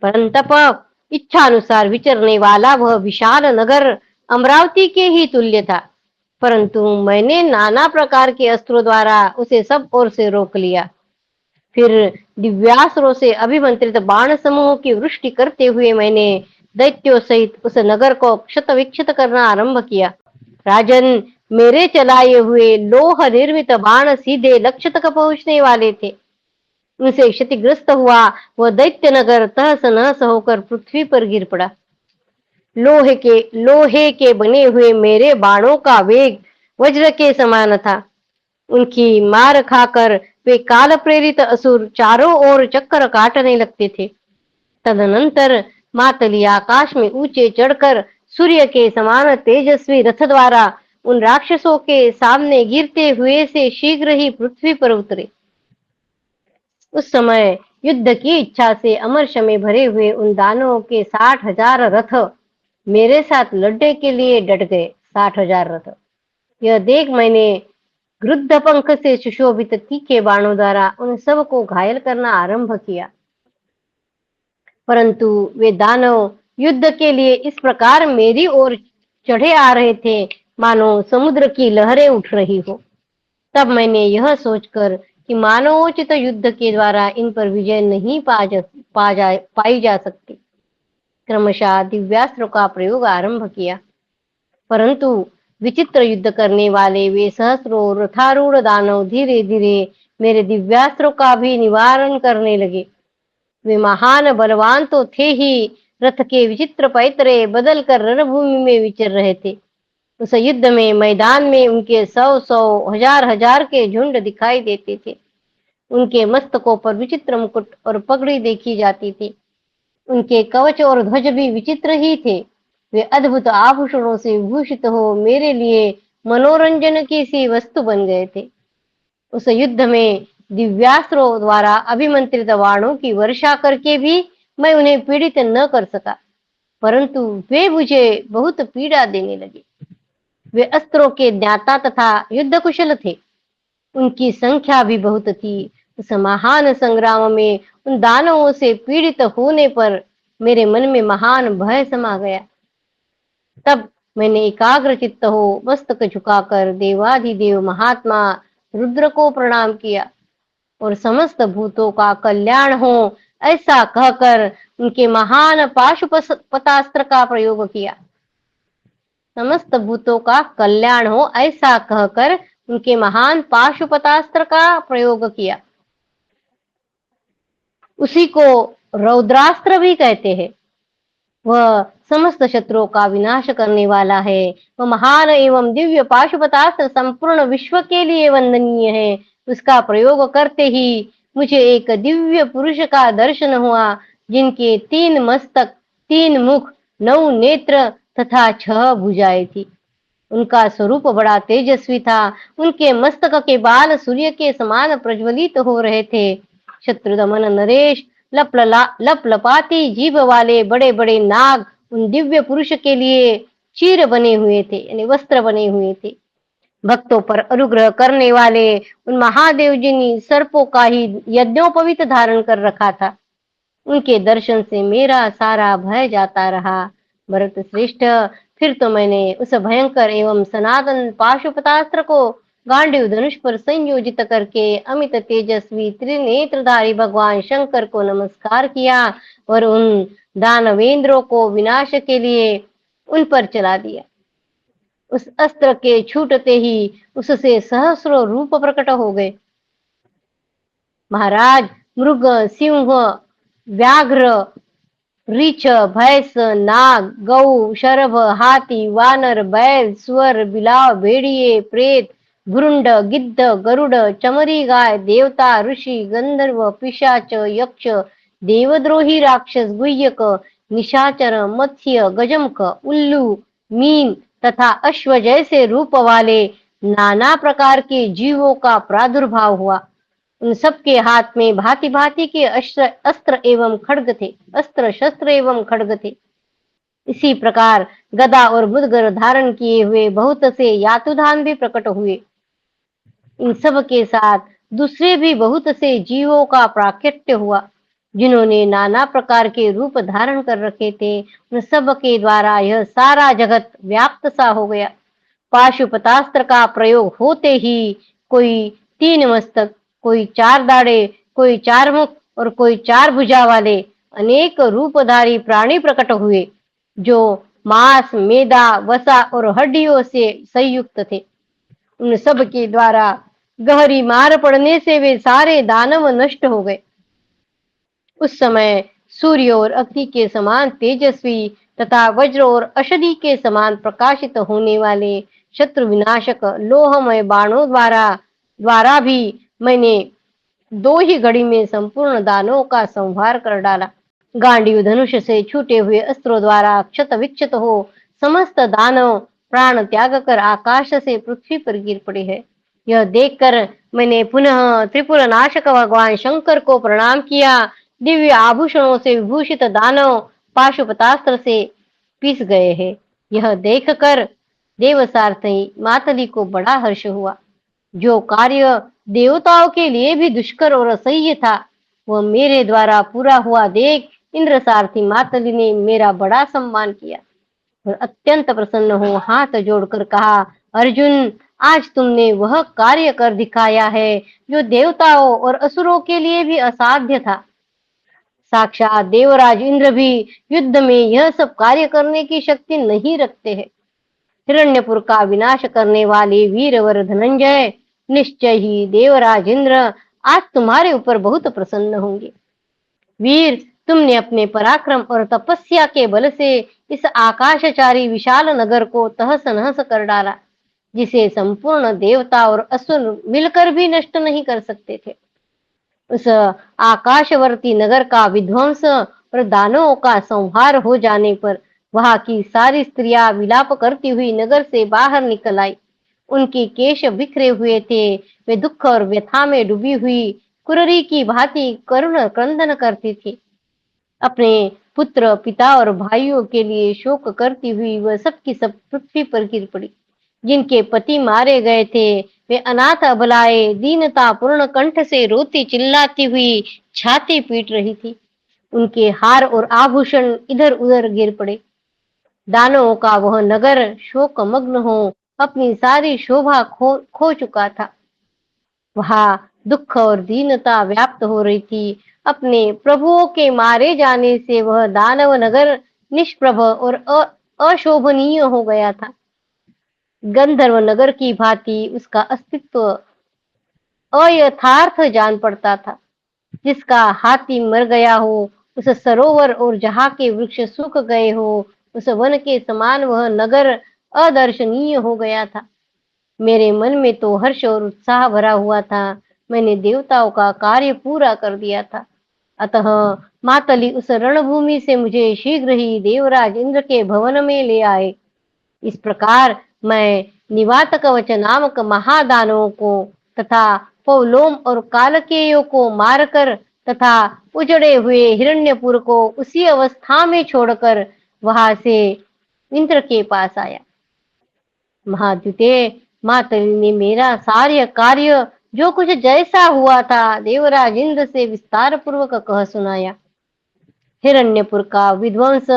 परंतप इच्छानुसार विचरने वाला वह विशाल नगर अमरावती के ही तुल्य था, परंतु मैंने नाना प्रकार के अस्त्रों द्वारा उसे सब ओर से रोक लिया। फिर दिव्यास्त्रों से अभिमंत्रित बाण समूह की वृष्टि करते हुए मैंने दैत्यों सहित उस नगर को क्षत विक्षत करना आरंभ किया। राजन, मेरे चलाए हुए लोह निर्मित बाण सीधे लक्ष्य तक पहुंचने वाले थे। उनसे क्षतिग्रस्त हुआ वह दैत्य नगर तहस नहस होकर पृथ्वी पर गिर पड़ा। लोहे के बने हुए मेरे बाणों का वेग वज्र के समान था। उनकी मार खाकर वे काल प्रेरित असुर चारों ओर चक्कर काटने लगते थे। तदनंतर मातली आकाश में ऊंचे चढ़कर सूर्य के समान तेजस्वी रथ द्वारा उन राक्षसों के सामने गिरते हुए से शीघ्र ही पृथ्वी पर उतरे। उस समय युद्ध की इच्छा से अमरश में भरे हुए उन दानवों के 60,000 रथ मेरे साथ लड़ने के लिए डट गए। 60,000 रथ। यह देख मैंने गरुड़ पंख से सुशोभित तीखे बाणों द्वारा उन सब को घायल करना आरंभ किया, परंतु वे दानव युद्ध के लिए इस प्रकार मेरी ओर चढ़े आ रहे थे मानो समुद्र की लहरें उठ रही हो। तब मैंने यह सोचकर कि मानवोचित युद्ध के द्वारा इन पर विजय नहीं पाई जा सकती, क्रमशः दिव्यास्त्र का प्रयोग आरंभ किया, परंतु विचित्र युद्ध करने वाले वे सहस्रों रथारूढ़ दानव धीरे धीरे मेरे दिव्यास्त्रों का भी निवारण करने लगे। वे महान बलवान तो थे ही, रथ के विचित्र पैतरे बदल कर रणभूमि में विचर रहे थे। उस युद्ध में मैदान में उनके 100 हजार के झुंड दिखाई देते थे। उनके मस्तकों पर विचित्र मुकुट और पगड़ी देखी जाती थी। उनके कवच और ध्वज भी विचित्र ही थे। वे अद्भुत आभूषणों से विभूषित हो मेरे लिए मनोरंजन की सी वस्तु बन गए थे। उस युद्ध में दिव्यास्त्रों द्वारा अभिमंत्रित बाणों की वर्षा करके भी मैं उन्हें पीड़ित न कर सका, परंतु वे मुझे बहुत पीड़ा देने लगे। वे अस्त्रों के ज्ञाता तथा युद्ध कुशल थे। उनकी संख्या भी बहुत थी। उस महान संग्राम में उन दानवों से पीड़ित होने पर मेरे मन में महान भय समा गया। तब मैंने एकाग्र चित्त हो मस्तक झुकाकर देवाधिदेव महात्मा रुद्र को प्रणाम किया और समस्त भूतों का कल्याण हो ऐसा कहकर उनके महान पाशुपतास्त्र का प्रयोग किया। समस्त भूतों का कल्याण हो ऐसा कहकर उनके महान पाशुपतास्त्र का प्रयोग किया। उसी को रौद्रास्त्र भी कहते हैं। वह समस्त शत्रुओं का विनाश करने वाला है। वह महान एवं दिव्य पाशुपतास्त्र संपूर्ण विश्व के लिए वंदनीय है। उसका प्रयोग करते ही मुझे एक दिव्य पुरुष का दर्शन हुआ, जिनके 3 मस्तक, 3 मुख, 9 नेत्र तथा 6 भुजाएं थी। उनका स्वरूप बड़ा तेजस्वी था। उनके मस्तक के बाल सूर्य के समान प्रज्वलित हो रहे थे। शत्रुदमन नरेश लपलपाती जीभ वाले बड़े बड़े नाग उन दिव्य पुरुष के लिए चीर बने हुए थे, यानी वस्त्र बने हुए थे। भक्तों पर अनुग्रह करने वाले उन महादेव जी ने सर्पों का ही यज्ञोपवीत धारण कर रखा था। उनके दर्शन से मेरा सारा भय जाता रहा। भरत श्रेष्ठ, फिर तो मैंने उस भयंकर एवं सनातन पाशुपतास्त्र को गांडीव धनुष पर संयोजित करके अमित तेजस्वी त्रिनेत्रधारी भगवान शंकर को नमस्कार किया और उन दानवेंद्रों को विनाश के लिए उन पर चला दिया। उस अस्त्र के छूटते ही उससे सहस्रों रूप प्रकट हो गए। महाराज, मृग, सिंह, व्याघ्र, रीछ, भैंस, नाग, गौ, शरभ, हाथी, वानर, बैल, सुअर, बिलाव, भेड़िए, प्रेत, भ्रुंड, गिद्ध, गरुड़, चमरी गाय, देवता, ऋषि, गंधर्व, पिशाच, यक्ष, देवद्रोही, राक्षस, गुह्यक, निशाचर, मत्स्य, गजमुख, उल्लू, मीन तथा अश्व जैसे रूप वाले नाना प्रकार के जीवों का प्रादुर्भाव हुआ। उन सबके हाथ में भांति भांति के अस्त्र एवं खड्ग थे, अस्त्र शस्त्र एवं खड्ग थे। इसी प्रकार गदा और मुदगर धारण किए हुए बहुत से यातुधान भी प्रकट हुए। इन सब के साथ दूसरे भी बहुत से जीवों का प्राकट्य हुआ, जिन्होंने नाना प्रकार के रूप धारण कर रखे थे। उन सब के द्वारा यह सारा जगत व्याप्त सा हो गया। पाशुपतास्त्र का प्रयोग होते ही कोई 3 मस्तक, कोई 4 दाढ़े, कोई 4 मुख और कोई 4 भुजा वाले अनेक रूपधारी प्राणी प्रकट हुए, जो मांस, मेदा, वसा और हड्डियों से संयुक्त थे। उन सब के द्वारा गहरी मार पड़ने से वे सारे दानव नष्ट हो गए। उस समय सूर्य और अग्नि के समान तेजस्वी तथा वज्र और अशदी के समान प्रकाशित होने वाले शत्रु विनाशक लोहमय बाणों द्वारा भी मैंने 2 ही घड़ी में संपूर्ण दानवों का संहार कर डाला। गांडीव धनुष से छूटे हुए अस्त्रों द्वारा क्षत विक्षत हो समस्त दानव प्राण त्याग कर आकाश से पृथ्वी पर गिर पड़े हैं। यह देखकर मैंने पुनः त्रिपुर नाशक भगवान शंकर को प्रणाम किया। दिव्य आभूषणों से विभूषित दानव पाशुपतास्त्र से पिस गए हैं। यह देखकर देवसारथी मातली को बड़ा हर्ष हुआ। जो कार्य देवताओं के लिए भी दुष्कर और असह्य था, वह मेरे द्वारा पूरा हुआ देख इंद्र सारथी मातली ने मेरा बड़ा सम्मान किया और अत्यंत प्रसन्न हो हाथ जोड़कर कहा, अर्जुन, आज तुमने वह कार्य कर दिखाया है जो देवताओं और असुरों के लिए भी असाध्य था। साक्षात देवराज इंद्र भी युद्ध में यह सब कार्य करने की शक्ति नहीं रखते हैं। हिरण्यपुर का विनाश करने वाले वीरवर धनंजय, निश्चय ही देवराज इंद्र आज तुम्हारे ऊपर बहुत प्रसन्न होंगे। वीर, तुमने अपने पराक्रम और तपस्या के बल से इस आकाशचारी विशाल नगर को तहस नहस कर डाला, जिसे संपूर्ण देवता और असुर मिलकर भी नष्ट नहीं कर सकते थे। उस आकाशवर्ती नगर का विध्वंस और दानवों का संहार हो जाने पर वहां की सारी स्त्रियां विलाप करती हुई नगर से बाहर निकल आई। उनके केश बिखरे हुए थे। वे दुख और व्यथा में डूबी हुई कुररी की भांति करुण क्रंदन करती थी। अपने पुत्र, पिता और भाइयों के लिए शोक करती हुई वह सबकी सब पृथ्वी पर गिर पड़ी। जिनके पति मारे गए थे, वे अनाथ अबलाएं दीनता पूर्ण कंठ से रोती चिल्लाती हुई छाती पीट रही थी। उनके हार और आभूषण इधर उधर गिर पड़े। दानवों का वह नगर शोक मग्न हो अपनी सारी शोभा खो चुका था। वहां दुख और दीनता व्याप्त हो रही थी। अपने प्रभुओं के मारे जाने से वह दानव नगर निष्प्रभ और अशोभनीय हो गया था। गंधर्व नगर की भांति उसका अस्तित्व अयथार्थ जान पड़ता था। जिसका हाथी मर गया हो, उस सरोवर और जहाँ के वृक्ष सूख गए हो, उस वन के समान वह नगर अदर्शनीय हो गया था। मेरे मन में तो हर्ष और उत्साह भरा हुआ था। मैंने देवताओं का कार्य पूरा कर दिया था। अतः मातली उस रणभूमि से मुझे शीघ्र ही देवराज इंद्र के भवन में ले आए। इस प्रकार मैं निवात कवच नामक महादानवों को तथा पौलोम और कालकेयों को मारकर तथा उजड़े हुए हिरण्यपुर को उसी अवस्था में छोड़कर वहां से इंद्र के पास आया। महाद्युते, मातली ने मेरा सारे कार्य जो कुछ जैसा हुआ था देवराज इंद्र से विस्तार पूर्वक कह सुनाया। हिरण्यपुर का विध्वंस,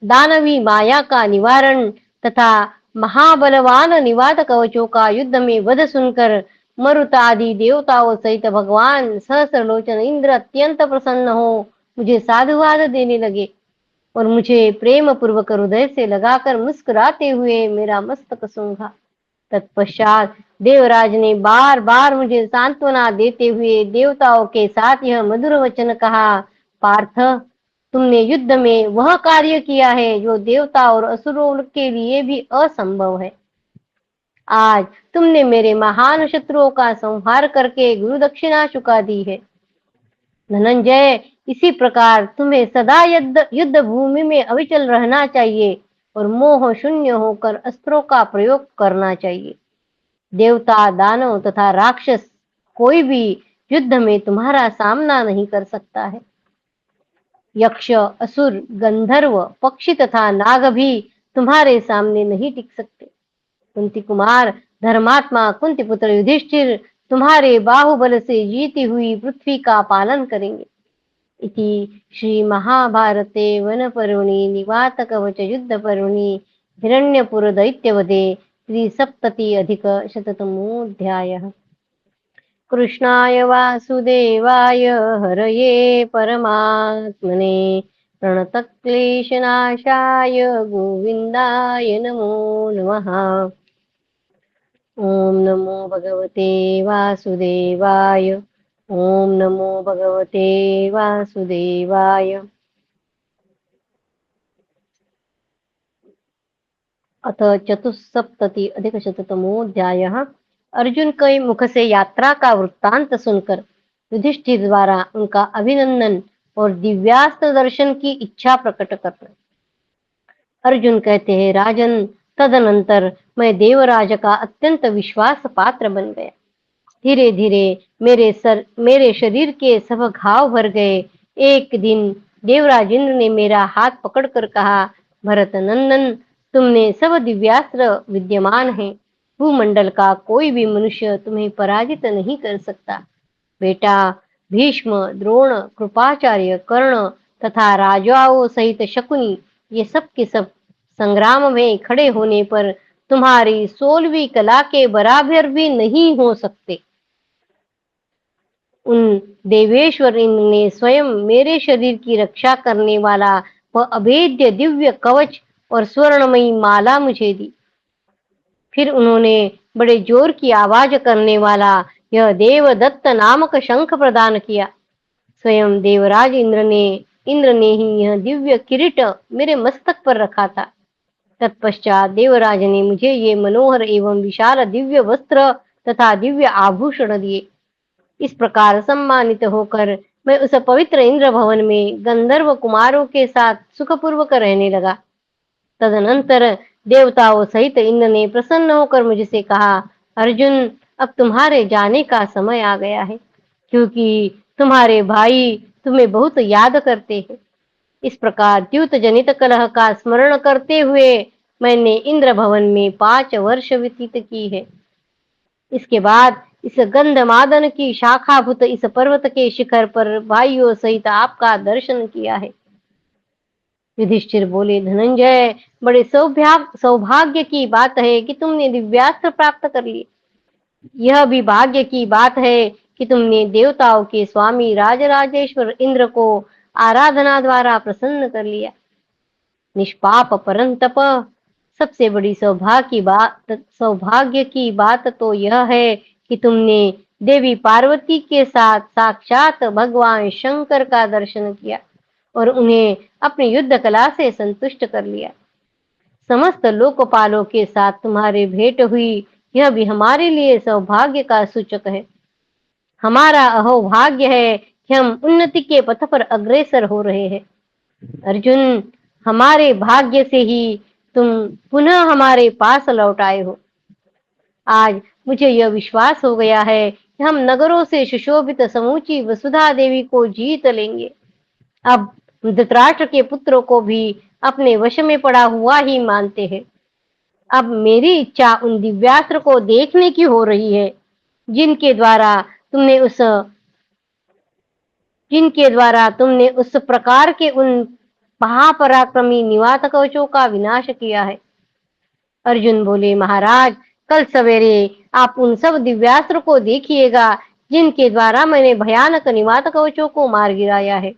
दानवी माया का निवारण तथा महाबलवान निवात कवचों का युद्ध में वध सुनकर मरुत आदि देवताओं सहित भगवान सहस्रलोचन इंद्र अत्यंत प्रसन्न हो मुझे साधुवाद देने लगे और मुझे प्रेम पूर्वक हृदय से लगाकर मुस्कुराते हुए मेरा मस्तक सूंघा। तत्पश्चात देवराज ने बार बार मुझे सांत्वना देते हुए देवताओं के साथ यह मधुर वचन कहा, पार्थ, तुमने युद्ध में वह कार्य किया है जो देवता और असुरों के लिए भी असंभव है। आज तुमने मेरे महान शत्रुओं का संहार करके गुरु दक्षिणा चुका दी है। धनंजय, इसी प्रकार तुम्हें सदा युद्ध भूमि में अविचल रहना चाहिए और मोह शून्य होकर अस्त्रों का प्रयोग करना चाहिए। देवता, दानव तथा राक्षस कोई भी युद्ध में तुम्हारा सामना नहीं कर सकता है। यक्ष, असुर, गंधर्व, पक्षी तथा नाग भी तुम्हारे सामने नहीं टिक सकते। कुंती कुमार, धर्मात्मा कुंती पुत्र युधिष्ठिर तुम्हारे बाहुबल से जीती हुई पृथ्वी का पालन करेंगे। इति श्री महाभारते वन पर्वणि निवात कवच युद्ध पर्वणि हिरण्यपुर दैत्यवधे त्रिसप्तति अधिक शततमोऽध्यायः। कृष्णाय वासुदेवाय हरये परमात्मने प्रणतक्लेशनाशाय गोविन्दाय नमो नमः। ओम नमो भगवते वासुदेवाय। ओम नमो भगवते वासुदेवाय। अथ चतुस्सप्तति अधिकशततमोऽध्यायः। अर्जुन के मुख से यात्रा का वृत्तांत सुनकर युधिष्ठिर द्वारा उनका अभिनंदन और दिव्यास्त्र दर्शन की इच्छा प्रकट करना। अर्जुन कहते हैं, राजन, तदनंतर मैं देवराज का अत्यंत विश्वास पात्र बन गया। धीरे धीरे मेरे शरीर के सब घाव भर गए। एक दिन देवराज इंद्र ने मेरा हाथ पकड़कर कहा, भरत नंदन, तुमने सब दिव्यास्त्र विद्यमान है, भूमंडल का कोई भी मनुष्य तुम्हें पराजित नहीं कर सकता। बेटा, भीष्म, द्रोण, कृपाचार्य, कर्ण तथा राजाओं सहित शकुनी, ये सब के सब संग्राम में खड़े होने पर तुम्हारी 16वीं कला के बराबर भी नहीं हो सकते। उन देवेश्वर इंद्र ने स्वयं मेरे शरीर की रक्षा करने वाला वह अभेद्य दिव्य कवच और स्वर्णमयी माला मुझे दी। फिर उन्होंने बड़े जोर की आवाज करने वाला यह देवदत्त नामक शंख प्रदान किया। स्वयं देवराज इंद्र ने ही यह दिव्य किरीट मेरे मस्तक पर रखा था। तत्पश्चात देवराज ने मुझे ये मनोहर एवं विशाल दिव्य वस्त्र तथा दिव्य आभूषण दिए। इस प्रकार सम्मानित होकर मैं उस पवित्र इंद्र भवन में गंधर्व कुमारों के साथ सुखपूर्वक रहने लगा। तदनंतर देवताओं सहित इंद्र ने प्रसन्न होकर मुझसे कहा, अर्जुन, अब तुम्हारे जाने का समय आ गया है, क्योंकि तुम्हारे भाई तुम्हें बहुत याद करते हैं। इस प्रकार द्यूत जनित कलह का स्मरण करते हुए मैंने इंद्र भवन में 5 वर्ष व्यतीत की है। इसके बाद इस गंधमादन की शाखाभूत इस पर्वत के शिखर पर भाइयों सहित आपका दर्शन किया है। युधिष्ठिर बोले, धनंजय, बड़े सौभाग्य की बात है कि तुमने दिव्यास्त्र प्राप्त कर लिए। यह भी भाग्य की बात है कि तुमने देवताओं के स्वामी राजराजेश्वर इंद्र को आराधना द्वारा प्रसन्न कर लिया। निष्पाप परंतप, सबसे बड़ी सौभाग्य की बात तो यह है कि तुमने देवी पार्वती के साथ साक्षात भगवान शंकर का दर्शन किया और उन्हें अपनी युद्ध कला से संतुष्ट कर लिया। समस्त लोकपालों के साथ तुम्हारी भेंट हुई, यह भी हमारे लिए सौभाग्य का सूचक है। हमारा अहोभाग्य है कि हम उन्नति के पथ पर अग्रसर हो रहे हैं। अर्जुन, हमारे भाग्य से ही तुम पुनः हमारे पास लौट आए हो। आज मुझे यह विश्वास हो गया है कि हम नगरों से सुशोभित समूची वसुधा देवी को जीत लेंगे। अब धृतराष्ट्र के पुत्रों को भी अपने वश में पड़ा हुआ ही मानते हैं। अब मेरी इच्छा उन दिव्यास्त्र को देखने की हो रही है जिनके द्वारा तुमने उस जिनके द्वारा तुमने उस प्रकार के उन महापराक्रमी निवात कवचों का विनाश किया है। अर्जुन बोले, महाराज, कल सवेरे आप उन सब दिव्यास्त्र को देखिएगा जिनके द्वारा मैंने भयानक निवात कवचों को मार गिराया है।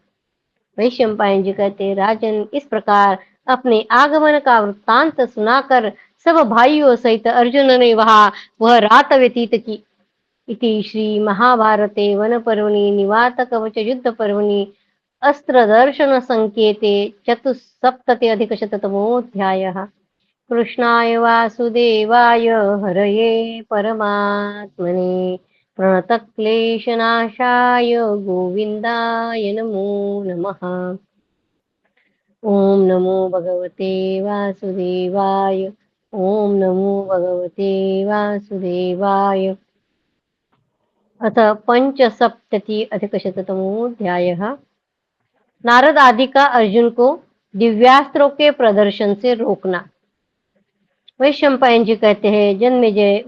वैशंपायन जी कहते, राजन, इस प्रकार अपने आगमन का वृत्तांत सुनाकर सब भाइयों सहित अर्जुन ने वह रात व्यतीत की। इति श्री महाभारते वन पर्वणि निवात कवच युद्ध पर्वणि अस्त्र दर्शन संकेते चतुस्सप्तति अधिक शततमोऽध्यायः। कृष्णाय वासुदेवाय हरये परमात्मने प्रणतक्लेशनाशाय गोविन्दाय नमो नमः। ॐ नमो भगवते वासुदेवाय। ॐ नमो भगवते वासुदेवाय। अथ पंचसप्तति अधिकशततमोऽध्यायः। नारद आदि का अर्जुन को दिव्यास्त्रों के प्रदर्शन से रोकना। वैशंपायन जी कहते हैं, जन्मेजय,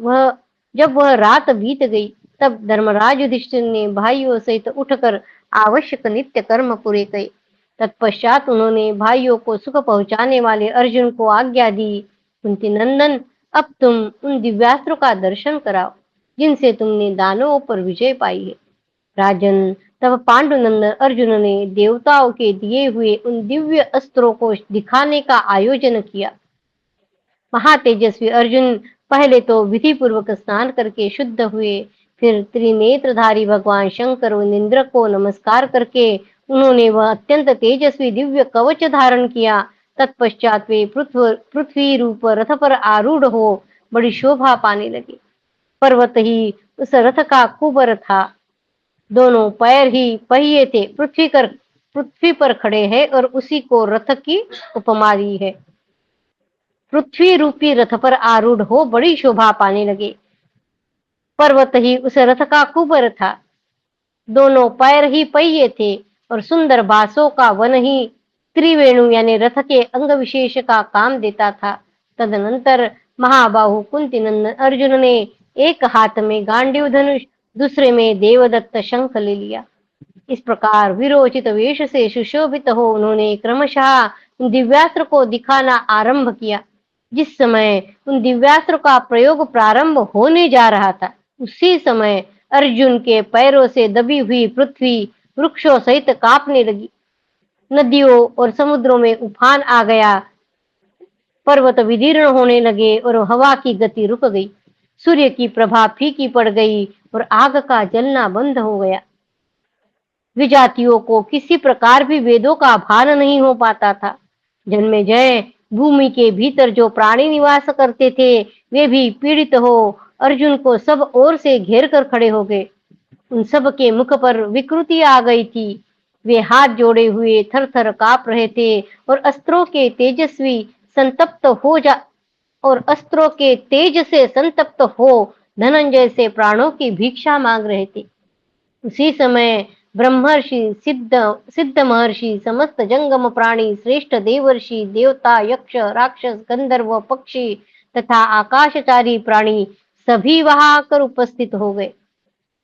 जब वह रात बीत गई तब धर्मराज युधिष्ठिर ने भाइयों सहित उठकर आवश्यक नित्य कर्म पूरे किए। तत्पश्चात उन्होंने भाइयों को सुख पहुंचाने वाले अर्जुन को आज्ञा दी, कुंती नंदन, अब तुम उन दिव्यास्त्रों का दर्शन कराओ जिनसे तुमने दानवों पर विजय पाई है। राजन, तब पांडुनंदन अर्जुन ने देवताओं के दिए हुए उन दिव्य अस्त्रों को दिखाने का आयोजन किया। महातेजस्वी अर्जुन पहले तो विधि पूर्वक स्नान करके शुद्ध हुए, फिर त्रिनेत्रधारी भगवान शंकर और इंद्र को नमस्कार करके उन्होंने वह अत्यंत तेजस्वी दिव्य कवच धारण किया। तत्पश्चात वे पृथ्वी रूप रथ पर आरूढ़ हो बड़ी शोभा पाने लगे। पर्वत ही उस रथ का कुबर था, दोनों पैर ही पहिए थे, पृथ्वी पर खड़े हैं और उसी को रथ की उपमा दी है। पृथ्वी रूपी रथ पर आरूढ़ हो बड़ी शोभा पाने लगे। पर्वत ही उस रथ का कुबर था, दोनों पैर ही पहिए थे और सुंदर बांसों का वन ही त्रिवेणु यानी रथ के अंग विशेष का काम देता था। तदनंतर महाबाहु कुंती नंदन अर्जुन ने एक हाथ में गांडीव धनुष, दूसरे में देवदत्त शंख ले लिया। इस प्रकार विरोचित वेश से सुशोभित हो उन्होंने क्रमशः दिव्यास्त्र को दिखाना आरंभ किया। जिस समय उन दिव्यास्त्र का प्रयोग प्रारंभ होने जा रहा था, उसी समय अर्जुन के पैरों से दबी हुई पृथ्वी वृक्षों सहित कांपने लगी। नदियों और समुद्रों में उफान आ गया, पर्वत विदीर्ण होने लगे और हवा की गति रुक गई। सूर्य की प्रभा फीकी पड़ गई और आग का जलना बंद हो गया। विजातियों को किसी प्रकार भी वेदों का भान नहीं हो पाता था। जन्मेजय, भूमि के भीतर जो प्राणी निवास करते थे वे भी पीड़ित हो अर्जुन को सब ओर से घेर कर खड़े हो गए। उन सब के मुख पर विकृति आ गई थी। वे हाथ जोड़े हुए थर थर कांप रहे थे और अस्त्रों के तेज से संतप्त हो धनंजय से प्राणों की भिक्षा मांग रहे थे। उसी समय ब्रह्मर्षि, सिद्ध महर्षि, समस्त जंगम प्राणी, श्रेष्ठ देवर्षि, देवता, यक्ष, राक्षस, गंधर्व, पक्षी तथा आकाशचारी प्राणी सभी वहां आकर उपस्थित हो गए।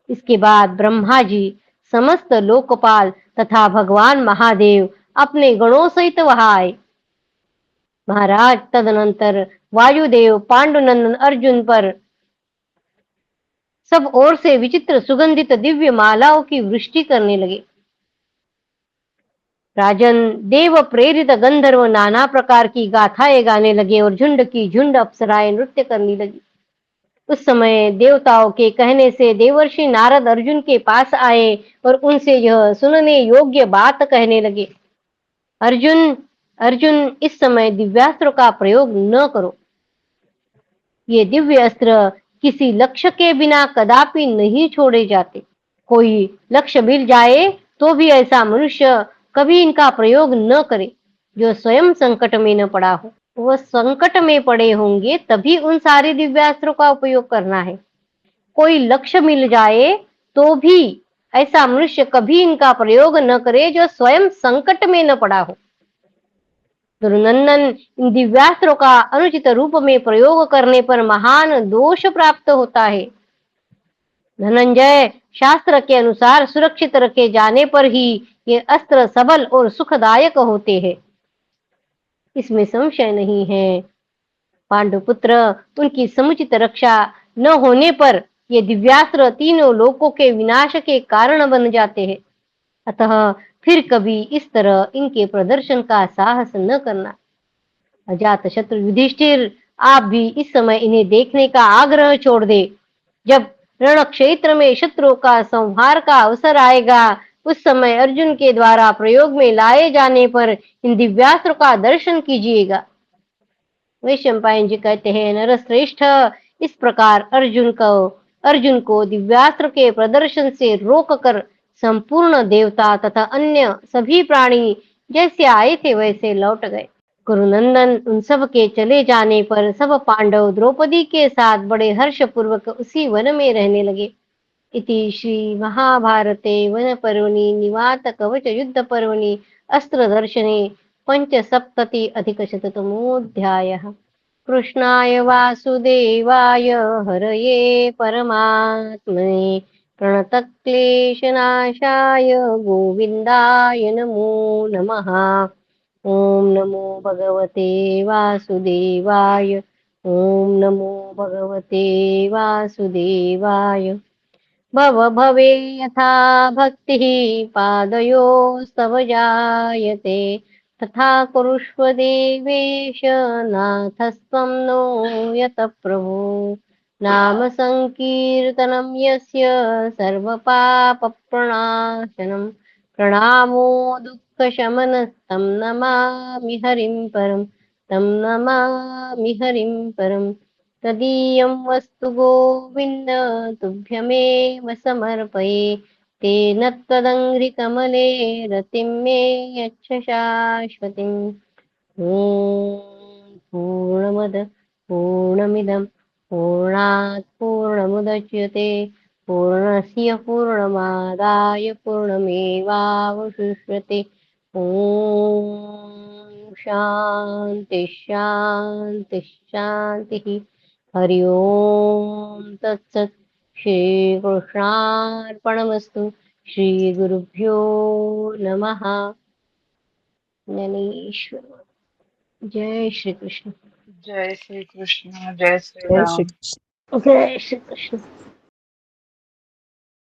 इसके बाद ब्रह्मा जी, समस्त लोकपाल तथा भगवान महादेव अपने गणों सहित वहां आए। महाराज, तदनंतर वायुदेव पांडुनंदन अर्जुन पर सब ओर से विचित्र सुगंधित दिव्य मालाओं की वृष्टि करने लगे। राजन, देव प्रेरित गंधर्व नाना प्रकार की गाथाएं गाने लगे और झुंड की झुंड अप्सराएं नृत्य करने लगी। उस समय देवताओं के कहने से देवर्षि नारद अर्जुन के पास आए और उनसे यह सुनने योग्य बात कहने लगे। अर्जुन, अर्जुन, इस समय दिव्यास्त्र का प्रयोग न करो। ये दिव्य अस्त्र किसी लक्ष्य के बिना कदापि नहीं छोड़े जाते। कोई लक्ष्य मिल जाए तो भी ऐसा मनुष्य कभी इनका प्रयोग न करे जो स्वयं संकट में न पड़ा हो। वह संकट में पड़े होंगे तभी उन सारे दिव्यास्त्रों का उपयोग करना है। कोई लक्ष्य मिल जाए तो भी ऐसा मनुष्य कभी इनका प्रयोग न करे जो स्वयं संकट में न पड़ा हो। दुर्नंदन, इन दिव्यास्त्रों का अनुचित रूप में प्रयोग करने पर महान दोष प्राप्त होता है। धनंजय, शास्त्र के अनुसार सुरक्षित रखे जाने पर ही ये अस्त्र सबल और सुखदायक होते हैं, इसमें संशय नहीं है। पांडुपुत्र, उनकी समुचित रक्षा न होने पर ये दिव्यास्त्र तीनों लोकों के विनाश के कारण बन जाते हैं। अतः फिर कभी इस तरह इनके प्रदर्शन का साहस न करना। अजातशत्रु युधिष्ठिर, आप भी इस समय इन्हें देखने का आग्रह छोड़ दे। जब रण क्षेत्र में शत्रुओं का संहार का अवसर आएगा, उस समय अर्जुन के द्वारा प्रयोग में लाए जाने पर इन दिव्यास्त्र का दर्शन कीजिएगा। वैशंपायन जी कहते हैं, नरश्रेष्ठ, इस प्रकार अर्जुन को दिव्यास्त्र के प्रदर्शन से रोककर संपूर्ण देवता तथा अन्य सभी प्राणी जैसे आए थे वैसे लौट गए। कुरुनंदन, उन सब के चले जाने पर सब पांडव द्रौपदी के साथ बड़े हर्ष पूर्वक उसी वन में रहने लगे। इति श्री महाभारते वन पर्वणि निवात कवच युद्ध पर्वणि अस्त्र दर्शने पंचसप्तति अधिक शततमोऽध्यायः। कृष्णाय वासुदेवाय हरये परमात्मने प्रणतक्लेशनाशाय गोविन्दाय नमो नमः। ॐ नमो भगवते वासुदेवाय। ॐ नमो भगवते वासुदेवाय। भव भवे यथा भक्तिः पादयोस्तव जायते, तथा कुरुष्व देवेश नाथस्त्वं नो यतः प्रभो। नाम संकीर्तनं यस्य सर्वपापप्रणाशनं, प्रणामो दुःखशमनस्तं नमामि हरिं परं, तं नमामि हरिं परम्। तदीयं वस्तु गोविन्द तुभ्यमेव समर्पये, तेन त्वदङ्घ्रिकमले रतिं मे यच्छ शाश्वतीम्। ॐ पूर्णमद पूर्णमिदं पूर्णात् पूर्णमुदच्यते, पूर्णस्य पूर्णमादाय पूर्णमेवावशिष्यते। ॐ शान्ति शान्ति शान्तिः। हरि ओम तत्सत्। श्रीकृष्णार्पणमस्तु। श्रीगुरुभ्यो नमः। ज्ञानेश्वर। जय श्री कृष्ण। जय श्री कृष्ण, जय श्री जय राम। श्री कृष्ण। जय श्री कृष्ण।